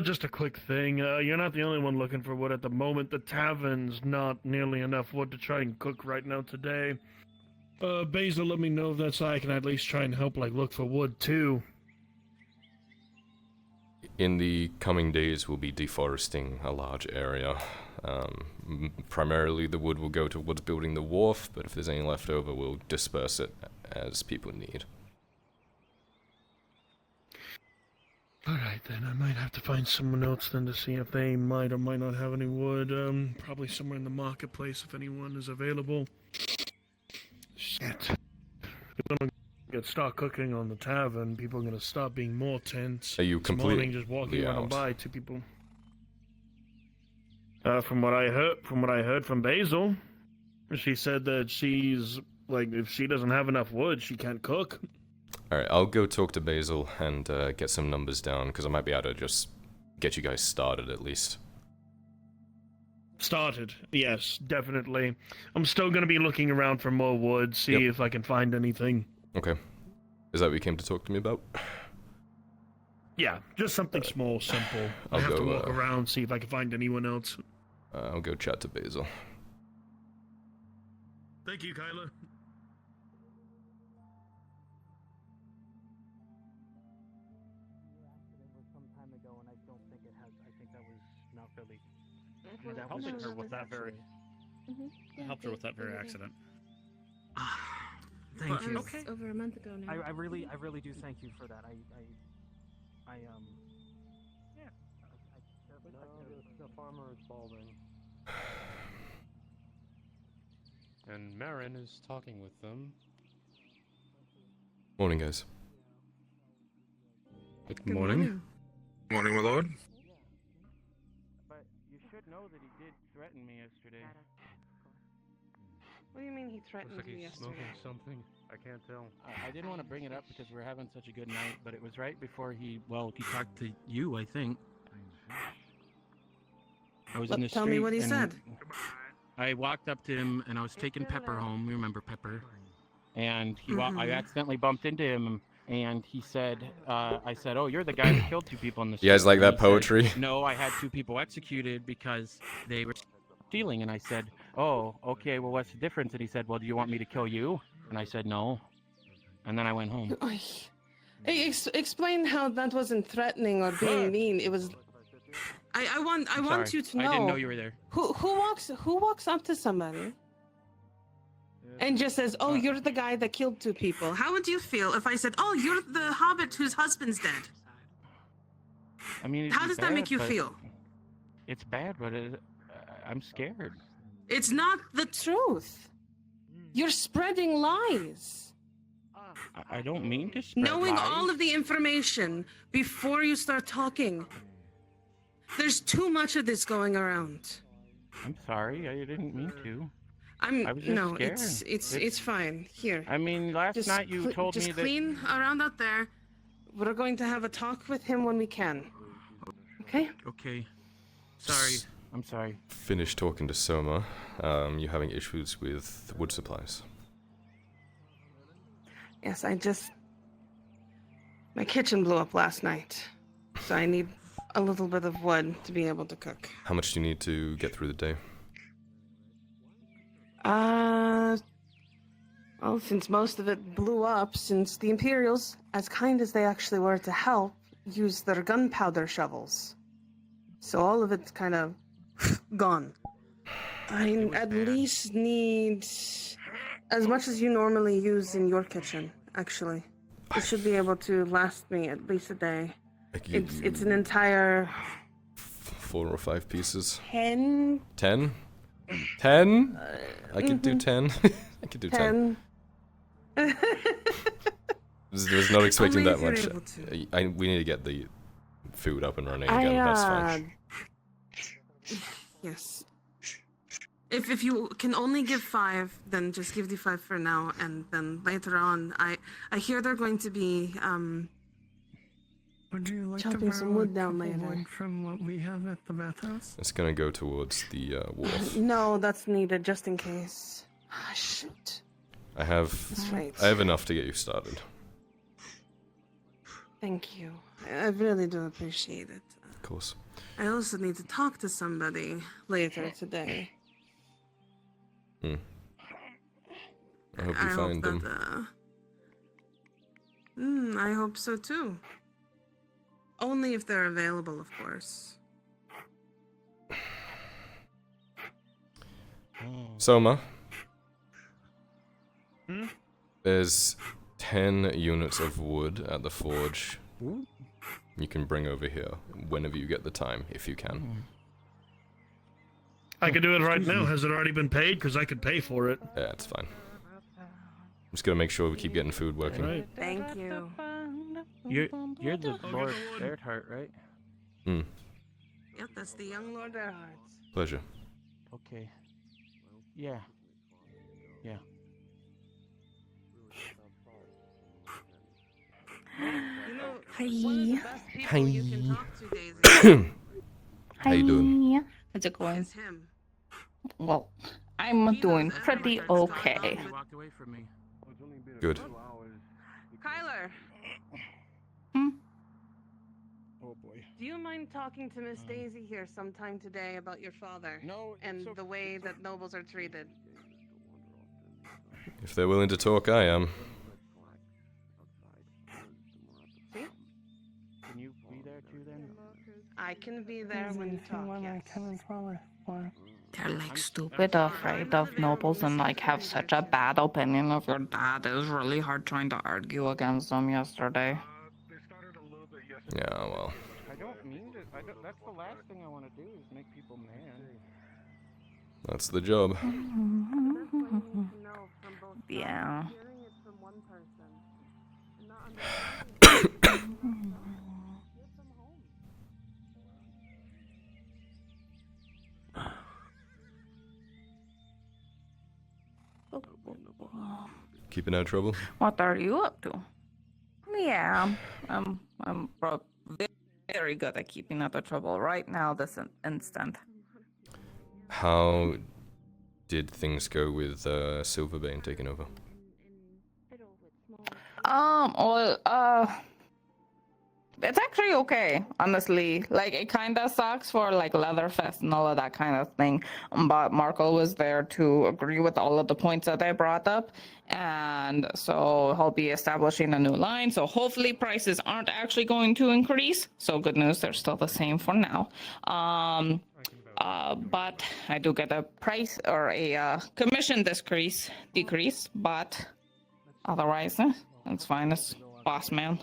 Just a quick thing. You're not the only one looking for wood at the moment. The tavern's not nearly enough wood to try and cook right now today. Basil, let me know if that's so I can at least try and help, look for wood too. In the coming days, we'll be deforesting a large area. Primarily, the wood will go towards building the wharf, but if there's any left over, we'll disperse it as people need. Alright then, I might have to find someone else then to see if they might or might not have any wood. Probably somewhere in the marketplace if anyone is available. Shit. We're gonna start cooking on the tavern. People are gonna stop being more tense. Are you This morning, completely just walking around out? by two people. From what I heard from Basil, she said that she's if she doesn't have enough wood, she can't cook. Alright, I'll go talk to Basil and get some numbers down, because I might be able to just get you guys started at least. Started, yes, definitely. I'm still gonna be looking around for more wood, see if I can find anything. Okay. Is that what you came to talk to me about? Yeah, just something small, simple. I I'll have to go, walk around, see if I can find anyone else. I'll go chat to Basil. Thank you, Kyla. That helped her with that very. Helped her with that very accident. Thank you. Okay. Over a month ago now. I really do thank you for that. The farmer is balding. And Marin is talking with them. Morning, guys. Good morning. Morning, my lord. But you should know that he did threaten me yesterday. What do you mean he threatened Looks like you he's yesterday? smoking something. I can't tell. I didn't want to bring it up because we're having such a good night, but it was right before he talked to you, I think. I was in the street. Tell me what he and said. I walked up to him and I was taking Pepper home. You remember Pepper? And I accidentally bumped into him and he said, I said, "Oh, you're the guy that killed two people in the street." You guys like And that he poetry? said, "No, I had two people executed because they were stealing." And I said, "Oh, okay, well, what's the difference?" And he said, "Well, do you want me to kill you?" And I said, "No." And then I went home. Hey, explain how that wasn't threatening or being mean. It was. I want you to know. I didn't know you were there. Who walks up to somebody and just says, "Oh, you're the guy that killed two people." How would you feel if I said, "Oh, you're the hobbit whose husband's dead"? I mean, How does that make you feel? It's bad, but I'm scared. It's not the truth. You're spreading lies. I don't mean to spread Knowing lies. all of the information before you start talking. There's too much of this going around. I'm sorry, I didn't mean to. I was just no, scared. it's fine. Here. I mean, last night you told me just that. clean around out there. We're going to have a talk with him when we can. Okay? Okay. Sorry. I'm sorry. Finish talking to Soma. You're having issues with wood supplies. Yes, my kitchen blew up last night. So I need a little bit of wood to be able to cook. How much do you need to get through the day? Well, since most of it blew up, since the Imperials, as kind as they actually were to help, used their gunpowder shovels. So all of it's kind of gone. I at least need as much as you normally use in your kitchen, actually. It should be able to last me at least a day. It's an entire 4 or 5 pieces. 10? 10? 10? I could do 10. I could do 10. I was not expecting that much. We need to get the food up and running again. That's fine. Yes. If you can only give 5, then just give the 5 for now, and then later on, I hear they're going to be Would you like chopping to some borrow wood a down couple later. wood from what we have at the bathhouse? It's gonna go towards the wharf. No, that's needed just in case. Ah, shoot. I have right. enough to get you started. Thank you. I really do appreciate it. Of course. I also need to talk to somebody later today. I hope you find them. I hope so too. Only if they're available, of course. Soma. There's 10 units of wood at the forge. You can bring over here whenever you get the time, if you can. I could do it right now. Has it already been paid? Because I could pay for it. Yeah, it's fine. I'm just gonna make sure we keep getting food working. Right. Thank you. You're the Lord Earhart, right? Yep, that's the young Lord Earhart. Pleasure. Okay. Yeah. Yeah. You know, Hi. one of the best people you can talk to, Daisy, How you doing? How's it going? is him. Well, I'm doing pretty okay. He walked away from me. Good. Kyler, Oh boy. do you mind talking to Miss Daisy here sometime today about your father? No, and the way that nobles are treated? If they're willing to talk, I am. See? Can you be there too then? I can be there when you talk, yes. They're like stupid afraid of nobles and like have such a bad opinion of your dad. It was really hard trying to argue against them yesterday. Yeah, well. I don't mean to. That's the last thing I want to do is make people mad. That's the job. Yeah. Keeping out of trouble? What are you up to? Yeah, I'm very good at keeping out of trouble right now, this instant. How did things go with Silverbane taking over? It's actually okay, honestly. Like, it kind of sucks for, like, Leatherfest and all of that kind of thing. But Markle was there to agree with all of the points that I brought up. And so he'll be establishing a new line. So hopefully prices aren't actually going to increase. So good news, they're still the same for now. But I do get a price or a commission decrease. But otherwise, it's fine. It's boss man.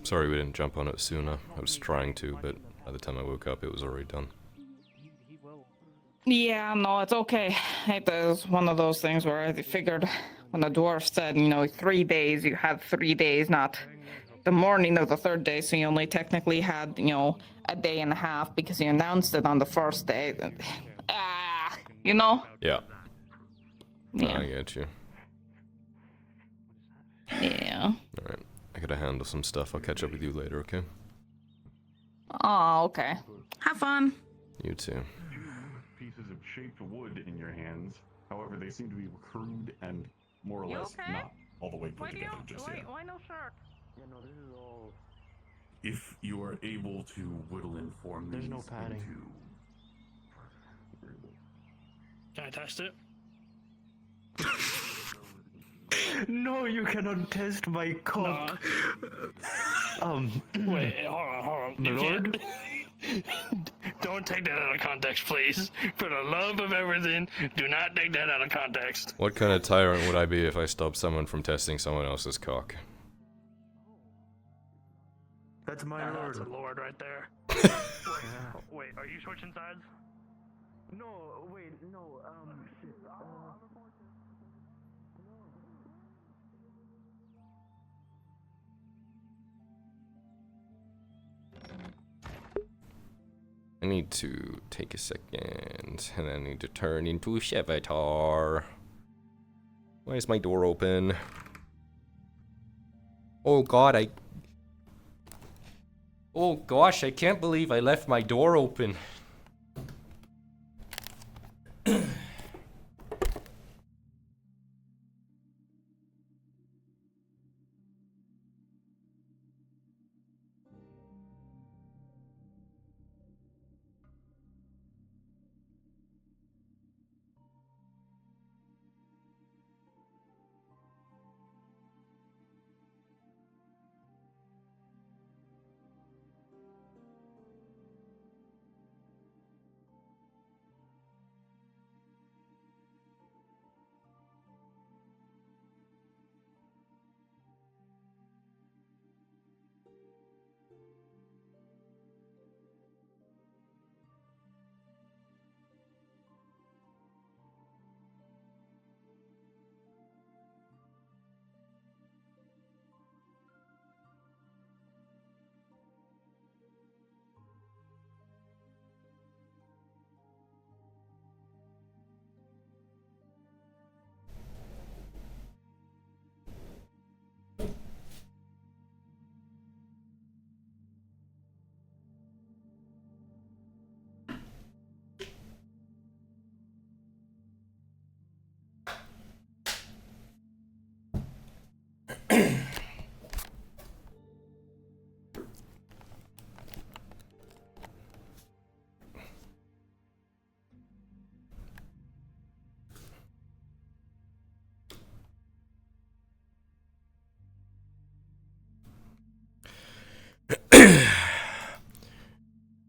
Sorry we didn't jump on it sooner. I was trying to, but by the time I woke up, it was already done. Yeah, no, it's okay. It is one of those things where I figured when the dwarf said, 3 days, you had 3 days, not the morning of the third day, so you only technically had, a day and a half because you announced it on the first day. Yeah. Yeah. I get you. Yeah. Alright. I gotta handle some stuff. I'll catch up with you later, okay? Oh, okay. Have fun. You too. Pieces of shaped wood in your hands. However, they seem to be crude and more or less not all the way put together just yet. Why no shirt? Yeah, no, this is all. If you are able to whittle and form There's these no padding. Can I test it? No, you cannot test my cock. Wait, hold on. My lord? Don't take that out of context, please. For the love of everything, do not take that out of context. What kind of tyrant would I be if I stopped someone from testing someone else's cock? That's my lord. That's a lord right there. Wait, are you switching sides? No, wait, no, shit, I need to take a second, and I need to turn into a Chevatar. Why is my door open? Oh god, oh gosh, I can't believe I left my door open.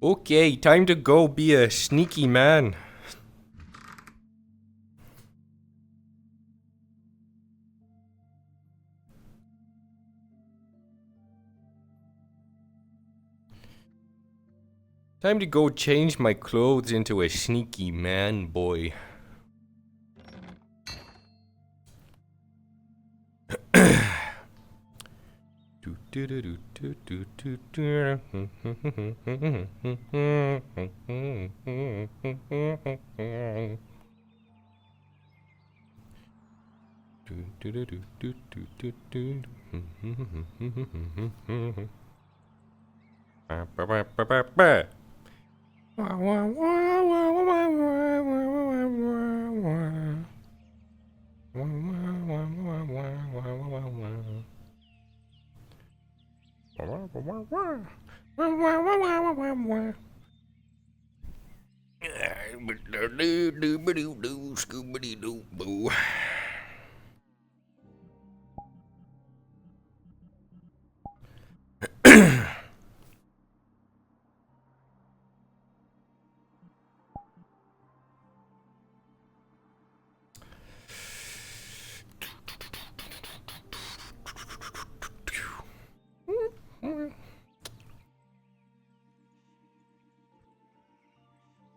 Okay, time to go be a sneaky man. Time to go change my clothes into a sneaky man boy.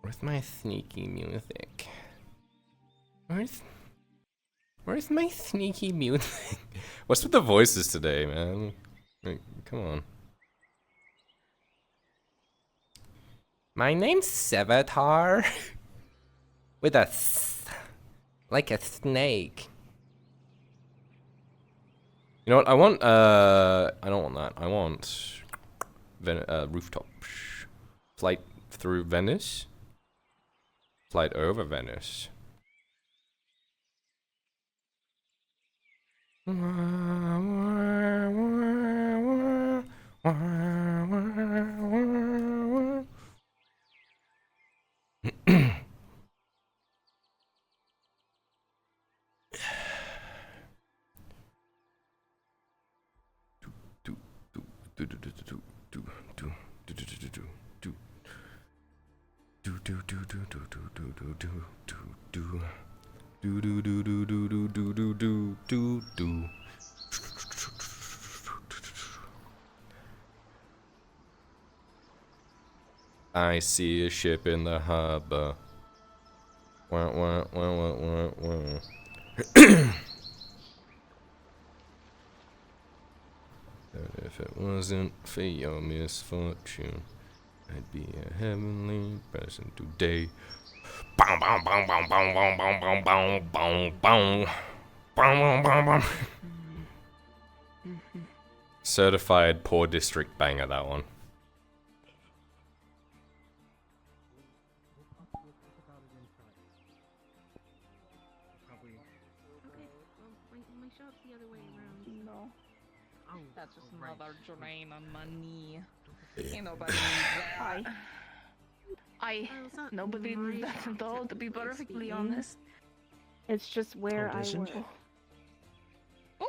Where's my sneaky music? Where's my sneaky music? What's with the voices today, man? Like, come on. My name's Sevatar. With a s, like a snake. You know what? I want I don't want that. I want rooftop. Flight through Venice. Flight over Venice. I see a ship in the harbor. Wah, wah, wah, wah, wah, wah. If it wasn't for your misfortune, I'd be a heavenly person today. Bow, bow, bow, bow, bow, bow, bow, bow, bow, bow, bow. Bow, bow, bow, bow. Certified poor district banger, that one. My shop's the other way around. No. Oh, that's just another drain on money. Ain't nobody needs that. Nobody needs that at all, to be perfectly honest. It's just where I work. Oh.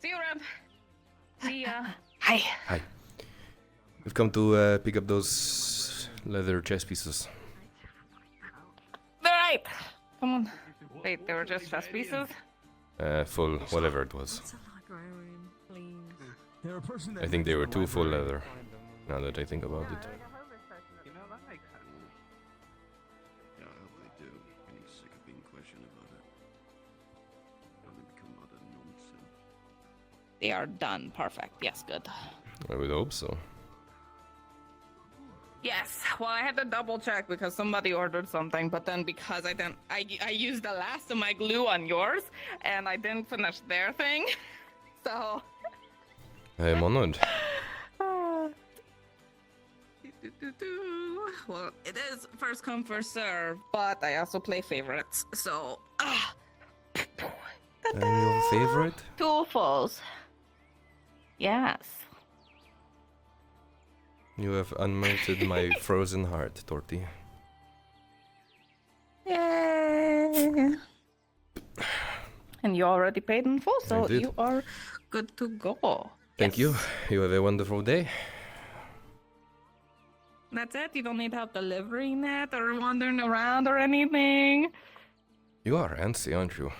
See you around. See ya. Hi. Hi. We've come to pick up those leather chess pieces. They're right. Come on. Wait, they were just chess pieces? Full, whatever it was. I think they were two full leather, now that I think about it. You know, that makes sense. Yeah, I hope they do. Getting sick of being questioned about it. Only become utter nonsense. They are done. Perfect. Yes, good. I would hope so. Yes. Well, I had to double check because somebody ordered something, but then because I used the last of my glue on yours, and I didn't finish their thing, so. I'm honored. Well, it is first come, first serve, but I also play favorites, so. I'm your favorite? Two falls. Yes. You have unmelted my frozen heart, Torty. Yay! And you already paid in full, so did. you are good to go. Thank you. You have a wonderful day. That's it? You don't need help delivering it or wandering around or anything? You are antsy, aren't you?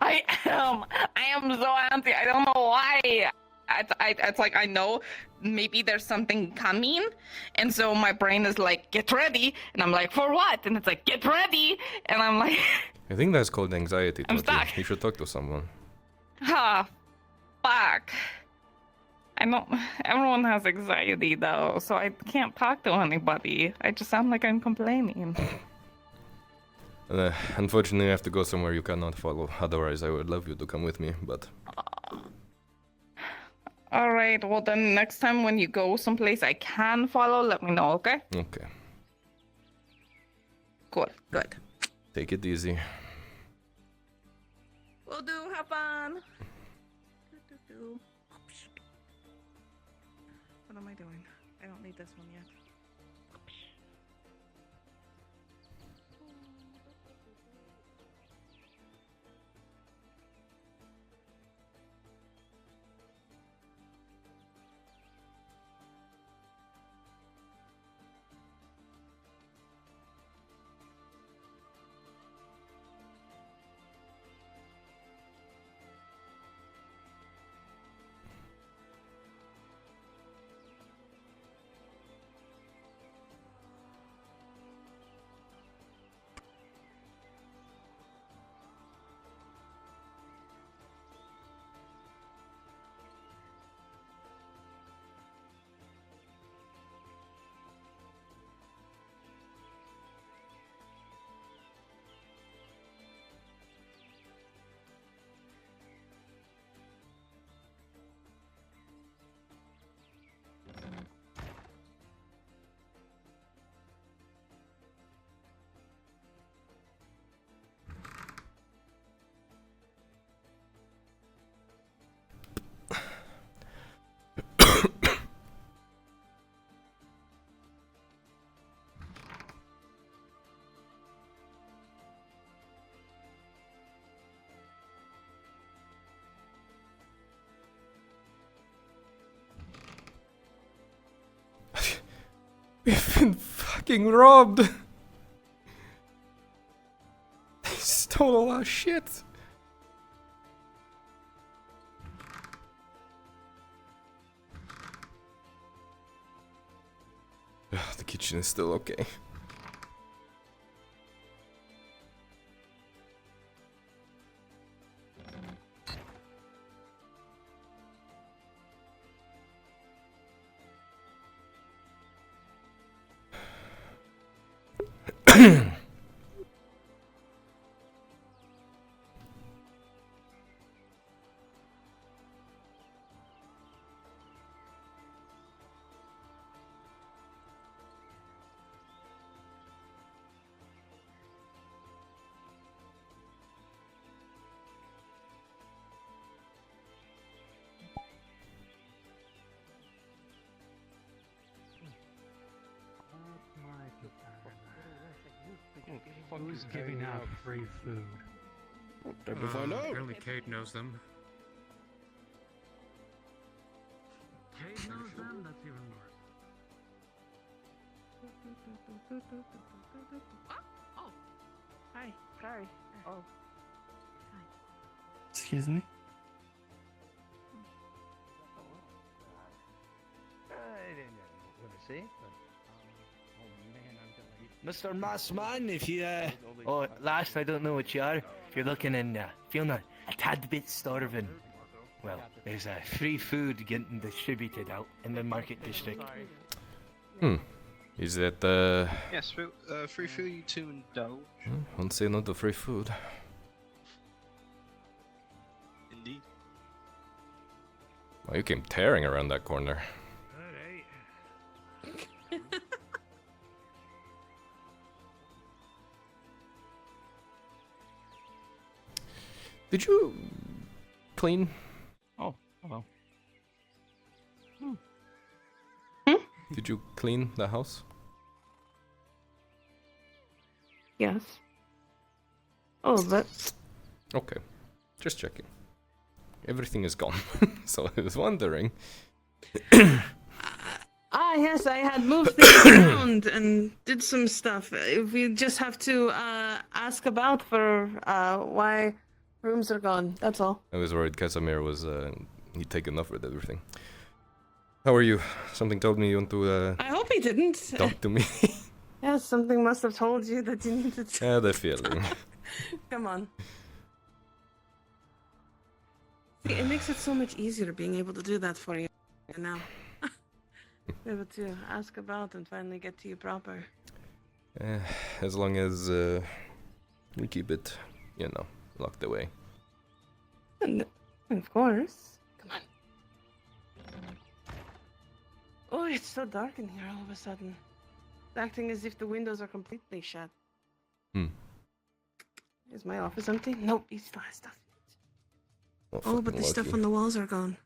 I am so antsy. I don't know why. It's like I know maybe there's something coming, and so my brain is like, get ready, and I'm like, for what? And it's like, get ready, and I'm like, I think that's called anxiety, I'm Torty. stuck. You should talk to someone. Fuck. I know everyone has anxiety though, so I can't talk to anybody. I just sound like I'm complaining. Unfortunately, I have to go somewhere you cannot follow. Otherwise, I would love you to come with me, but... Alright, well then next time when you go someplace I can follow, let me know, okay? Okay. Good. Take it easy. Will do, have fun. What am I doing? I don't need this one yet. We've been fucking robbed. They stole all our shit. The kitchen is still okay. Who's giving out free food? Time to find out. Apparently Cade knows them. Cade knows them? That's even worse. Oh. Hi. Sorry. Oh. Excuse me? See? Mr. Mastermind, if you, oh, last, I don't know what you are. If you're looking in, feeling a tad bit starving, well, there's free food getting distributed out in the market district. Is that, Yes, free food to indulge. Won't say no to free food. Indeed. Well, you came tearing around that corner. Did you clean? Oh, hello. Did you clean the house? Yes. Oh, but... Okay. Just checking. Everything is gone. So I was wondering. Yes, I had moved things around and did some stuff. We just have to ask about for why rooms are gone. That's all. I was worried Casimir was, he'd taken off with everything. How are you? Something told me you want to, I hope he didn't. talk to me. Yes, something must have told you that you needed to. I had a feeling. Come on. See, it makes it so much easier being able to do that for you now. Be able to ask about and finally get to you proper. As long as, we keep it, you know, locked away. And of course. Come on. Oh, it's so dark in here all of a sudden. It's acting as if the windows are completely shut. Is my office empty? Nope, he still has stuff. Oh, but the stuff on the walls are gone.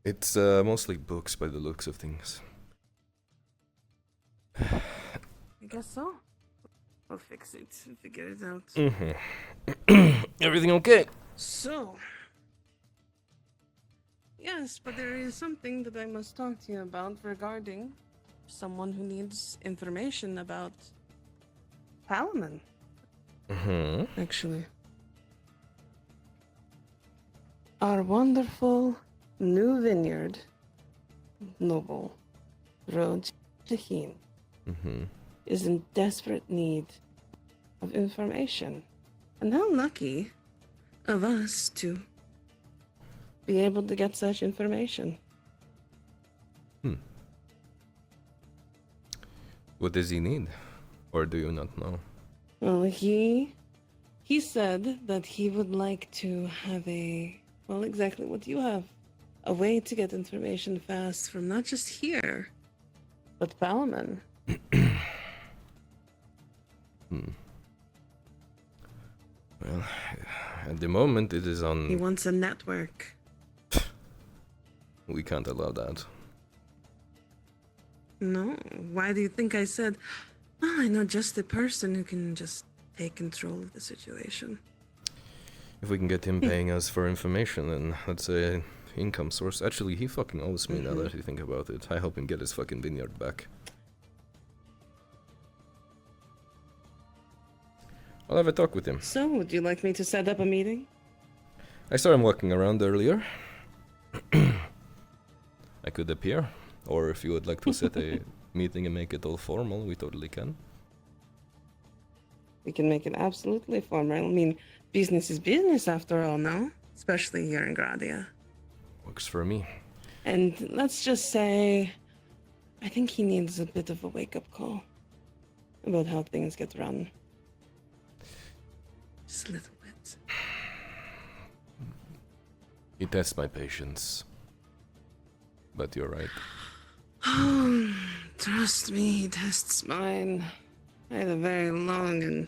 It's mostly books by the looks of things. I guess so. We'll fix it. Figure it out. Everything okay? So. Yes, but there is something that I must talk to you about regarding someone who needs information about Palamon. Actually. Our wonderful new vineyard noble, Road Shaheen, is in desperate need of information. And how lucky of us to be able to get such information. What does he need? Or do you not know? Well, he said that he would like to have well, exactly what you have. A way to get information fast from not just here, but Palamon. Well, at the moment it is on... He wants a network. We can't allow that. No? Why do you think I said, oh, I know just the person who can just take control of the situation? If we can get him paying us for information, then that's a income source. Actually, he fucking owes me now that you think about it. I help him get his fucking vineyard back. I'll have a talk with him. So, would you like me to set up a meeting? I saw him walking around earlier. I could appear, or if you would like to set a meeting and make it all formal, we totally can. We can make it absolutely formal. I mean, business is business after all, no? Especially here in Gradia. Works for me. And let's just say, I think he needs a bit of a wake-up call about how things get run. Just a little bit. He tests my patience. But you're right. Trust me, he tests mine. I had a very long and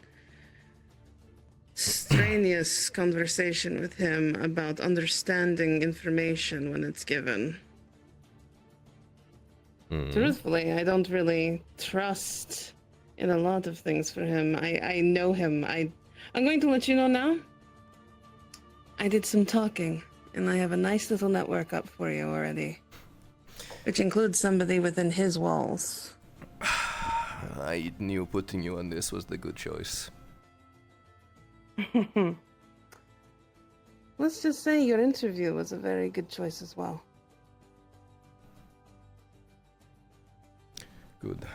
strenuous conversation with him about understanding information when it's given. Truthfully, I don't really trust in a lot of things for him. I know him. I'm going to let you know now. I did some talking, and I have a nice little network up for you already. Which includes somebody within his walls. I knew putting you on this was the good choice. Let's just say your interview was a very good choice as well. Good.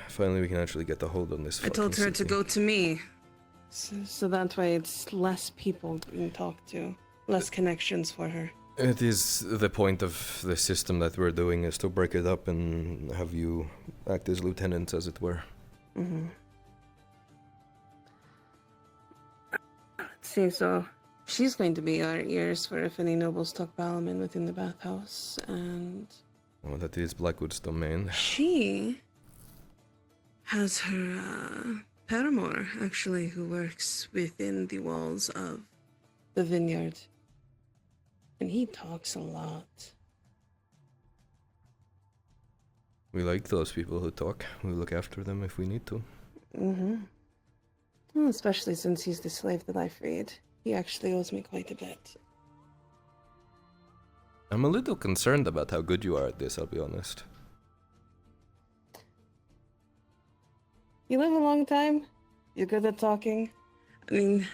Finally, we can actually get a hold on this. I told her city. to go to me. So that way it's less people being talked to. Less connections for her. It is the point of the system that we're doing is to break it up and have you act as lieutenants, as it were. Mm-hmm. Let's see, so she's going to be our ears for if any nobles talk Balamin within the bathhouse, and... Well, that is Blackwood's domain. She has her paramour, actually, who works within the walls of the vineyard. And he talks a lot. We like those people who talk. We look after them if we need to. Mm-hmm. Well, especially since he's the slave that I freed. He actually owes me quite a bit. I'm a little concerned about how good you are at this, I'll be honest. You live a long time. You're good at talking. I mean...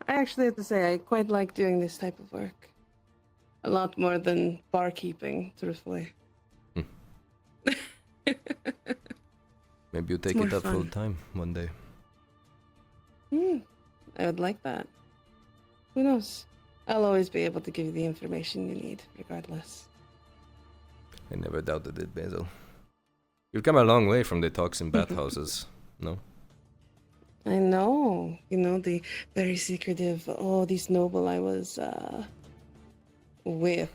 I actually have to say, I quite like doing this type of work. A lot more than barkeeping, truthfully. Maybe you take more it up fun. full time one day. I would like that. Who knows? I'll always be able to give you the information you need, regardless. I never doubted it, Basil. You've come a long way from the talks in bathhouses, no? I know. You know, the very secretive, oh, these noble I was, with.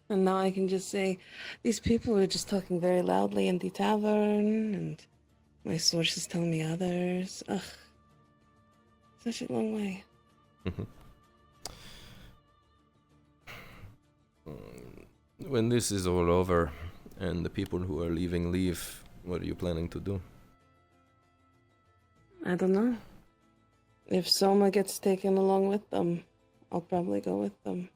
And now I can just say, these people were just talking very loudly in the tavern, and my sources tell me others. Ugh. Such a long way. When this is all over, and the people who are leaving leave, what are you planning to do? I don't know. If Soma gets taken along with them, I'll probably go with them.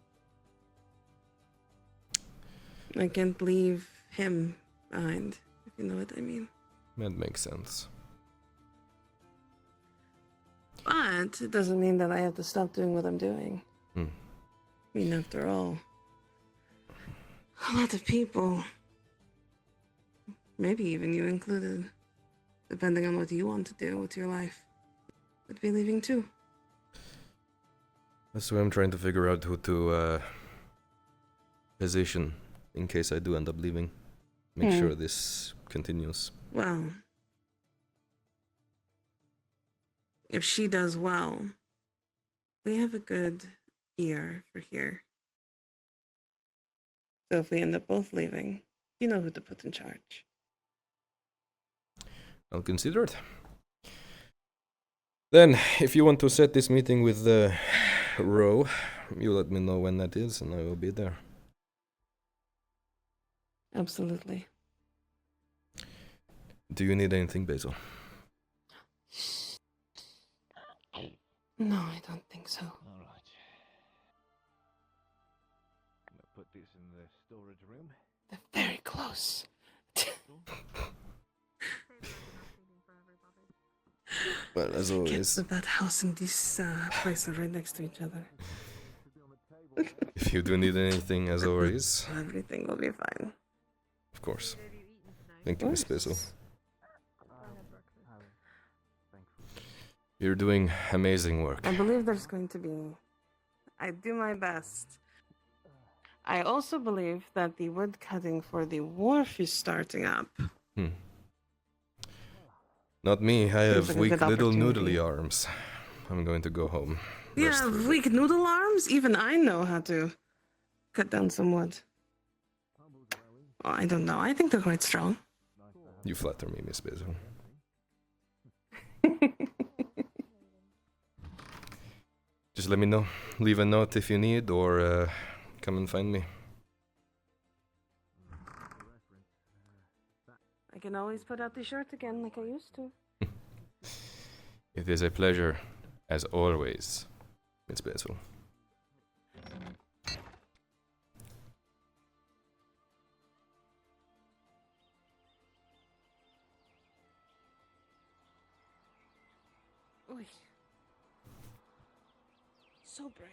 I can't leave him behind, if you know what I mean. That makes sense. But it doesn't mean that I have to stop doing what I'm doing. I mean, after all, a lot of people, maybe even you included, depending on what you want to do with your life, would be leaving too. That's why I'm trying to figure out who to position in case I do end up leaving. Make sure this continues. Well, if she does well, we have a good ear for here. So if we end up both leaving, you know who to put in charge. I'll consider it. Then, if you want to set this meeting with Ro, you let me know when that is, and I will be there. Absolutely. Do you need anything, Basil? No, I don't think so. Alright. I'm gonna put this in the storage room. They're very close. But as always, Kids of that house and this place are right next to each other. if you do need anything, as always, Everything will be fine. of course. Thank you, Miss Bizzle. You're doing amazing work. I believe there's going to be. I do my best. I also believe that the wood cutting for the wharf is starting up. Not me. I Seems have like a weak good little opportunity. noodly arms. I'm going to go home. Yeah, Rest for a bit. weak noodle arms? Even I know how to cut down some wood. Oh, I don't know. I think they're quite strong. You flatter me, Miss Bizzle. Just let me know. Leave a note if you need, or come and find me. I can always put out the shirt again like I used to. It is a pleasure, as always, Miss Bizzle. Oy. So bright.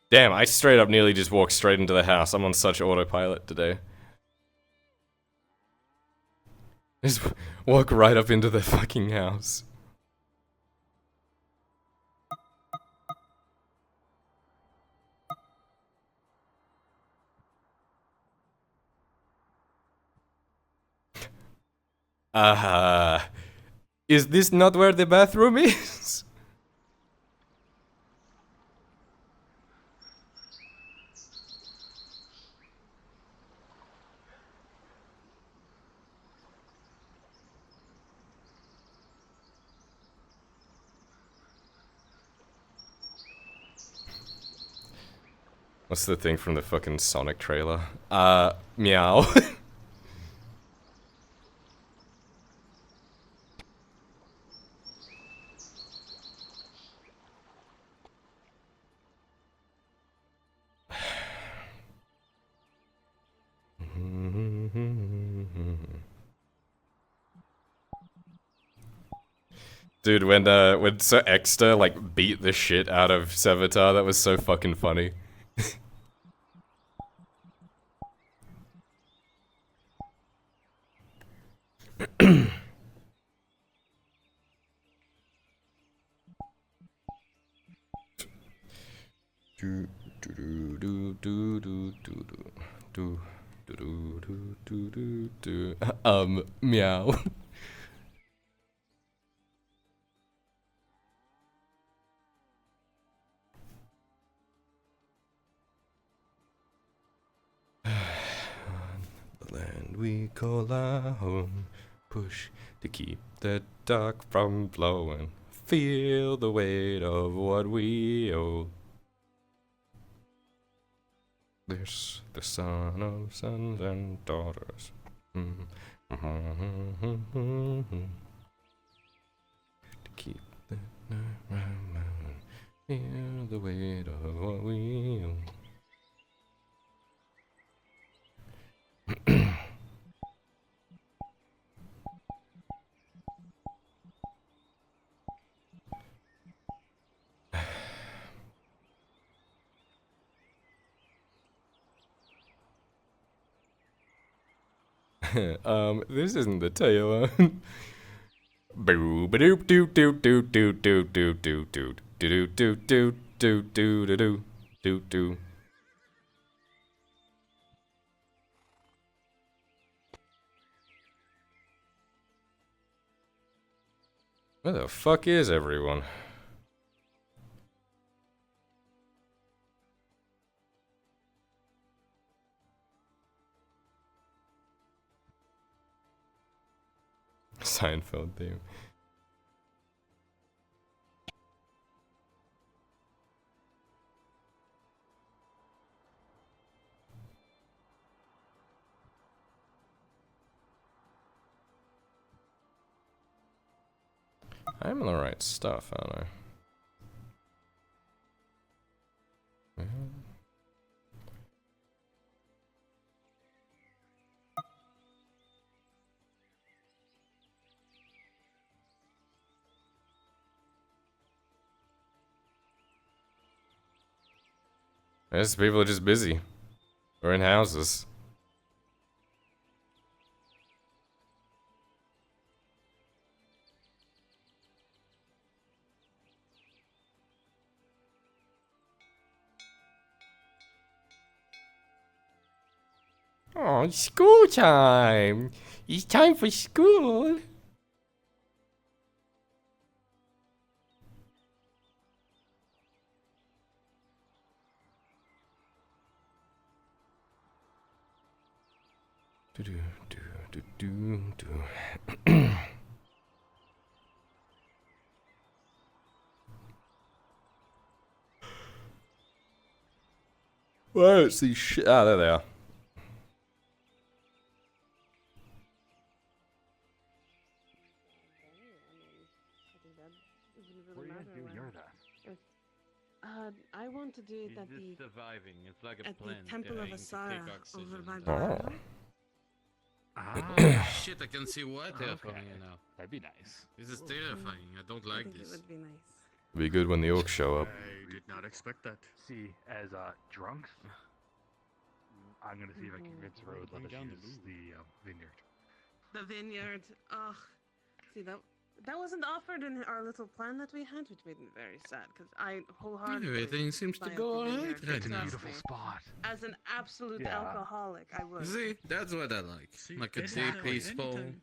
Damn, I straight up nearly just walked straight into the house. I'm on such autopilot today. Just walk right up into the fucking house. Is this not where the bathroom is? What's the thing from the fucking Sonic trailer? Meow. Dude, when Sir Exeter like beat the shit out of Sevatar, that was so fucking funny. Meow. The land we call our home. Push to keep the dark from blowing. Feel the weight of what we owe. This, the son of sons and daughters. To keep the feel the weight of what we owe. This isn't the Taylor. Boo ba doop doop doop doop doop doop doop doop doop doop doop doop doop doop doop doop doop. Where the fuck is everyone? Seinfeld theme. I'm on the right stuff, aren't I? Yes, people are just busy. We're in houses. Oh, it's school time! It's time for school! Do do do do do do. Where is these shit? Ah, there they are. I want to do it at the surviving. It's like a at the plant Temple of dying to Asara take over oxygen. by Oh. Barrow. Ah, shit, I can see water from Okay. here now. That'd be nice. This is terrifying. I don't like I think this. it would be nice. Be good when the orcs show up. I did not expect that. See, as drunks, I'm gonna see if I can convince Rose let us use the vineyard. The vineyard. Ugh. See that wasn't offered in our little plan that we had, which made me very sad because I wholeheartedly. Everything seems to buy go the alright vineyard, right trust now. me. spot. As an absolute Yeah. alcoholic, I would. See, that's what I like. Like a day Exactly. peaceful.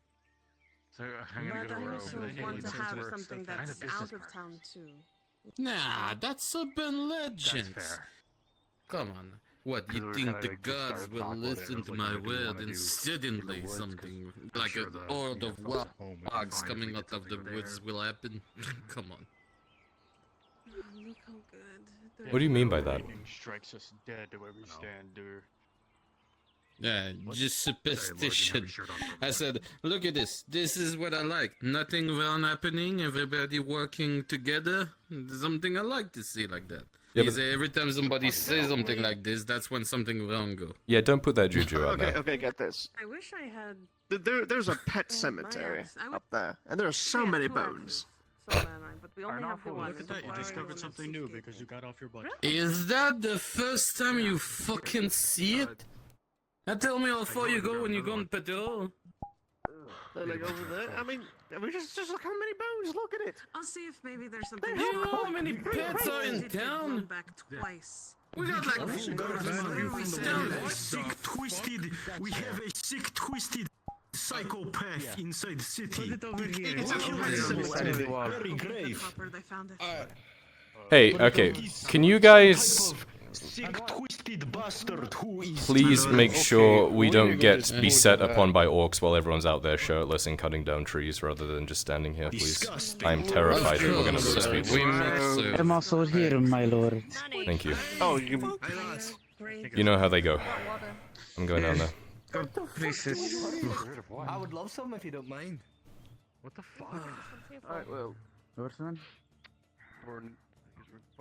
So I'm gonna But go to I Rose. also want to have something that's out of town too. Nah, that's urban legends. That's fair. Come on. What, you Because think we're the kinda just gods started will talking about it. listen It was to like, my what do you word wanna and do in the suddenly woods? 'Cause something I'm like sure a the, horde you know, of folks wild at home would dogs find coming if we out did of the something woods there. will happen? Come on. Look how good. What do you mean by that? Lightning strikes us dead where we stand, dude. Yeah, just superstition. I said, look at this. This is what I like. Nothing wrong happening. Everybody working together. Something I like to see like that. Yeah, You but- say every time somebody says something like this, that's when something wrong go. Yeah, don't put that juju out Okay, there. okay, get this. I wish I had. There's a pet cemetery up there, and there are so many bones. But we only have the one. Look at that, you discovered something new because you got off your butt. Is that the first time you fucking see it? Now tell me how far you go when you go on patrol. Like over there. I mean, just look how many bones. Look at it. I'll see if maybe there's something. You know how many pets are in town? Back twice. We got like sick, twisted. We have a sick, twisted psychopath inside the city. Put it over here. Very grave. They found it. Hey, okay, can you guys Sick, twisted bastard who is. please make sure we don't get beset upon by orcs while everyone's out there shirtless and cutting down trees rather than just standing here, please? I'm terrified that we're gonna lose people. I'm also here, my lord. Thank you. Oh, you. You know how they go. I'm going down there. I would love some if you don't mind. What the fuck? Alright, well. Northman? Burn.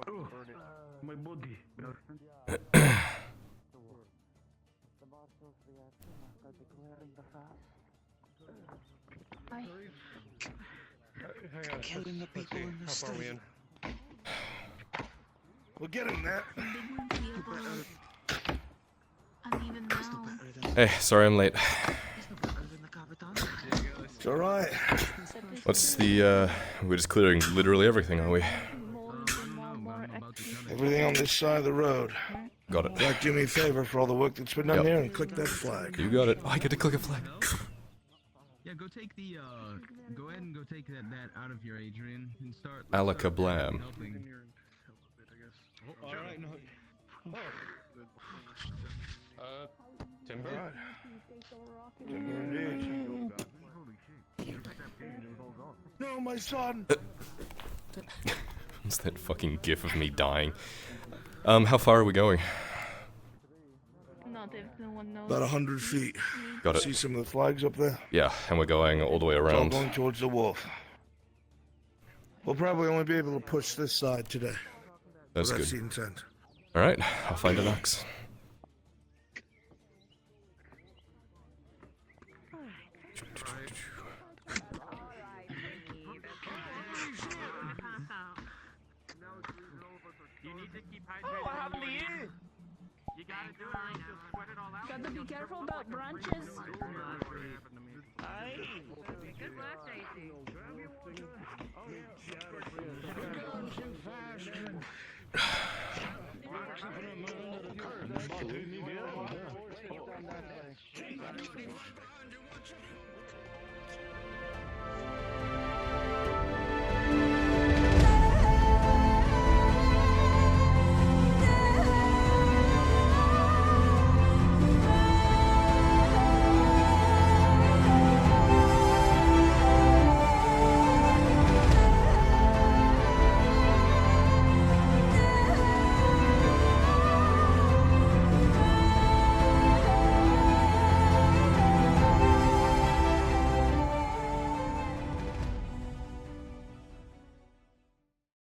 Oh, my body. Killing the people in the state. We're getting that. Uneven now. Hey, sorry I'm late. It's alright. What's the, we're just clearing literally everything, are we? Everything on this side of the road. Got it. Jack, do me a favor for all the work that's been done Yep. here and click that flag. You got it. Oh, I get to click a flag. Yeah, go take the, go ahead and go take that out of here, Adrian, and start. Alakablam. Alright, no. Timber? Timber indeed. my son. What's that fucking gif of me dying? How far are we going? Not if no one knows. About 100 feet. Got it. See some of the flags up there? Yeah, and we're going all the way It's all around. going towards the wolf. We'll probably only be able to push this side today. That's But good. That's the intent. Alright, I'll find an axe. You need to keep hydrated. You gotta do it, just sweat it all out. Gotta be careful about branches. Good luck, Daisy.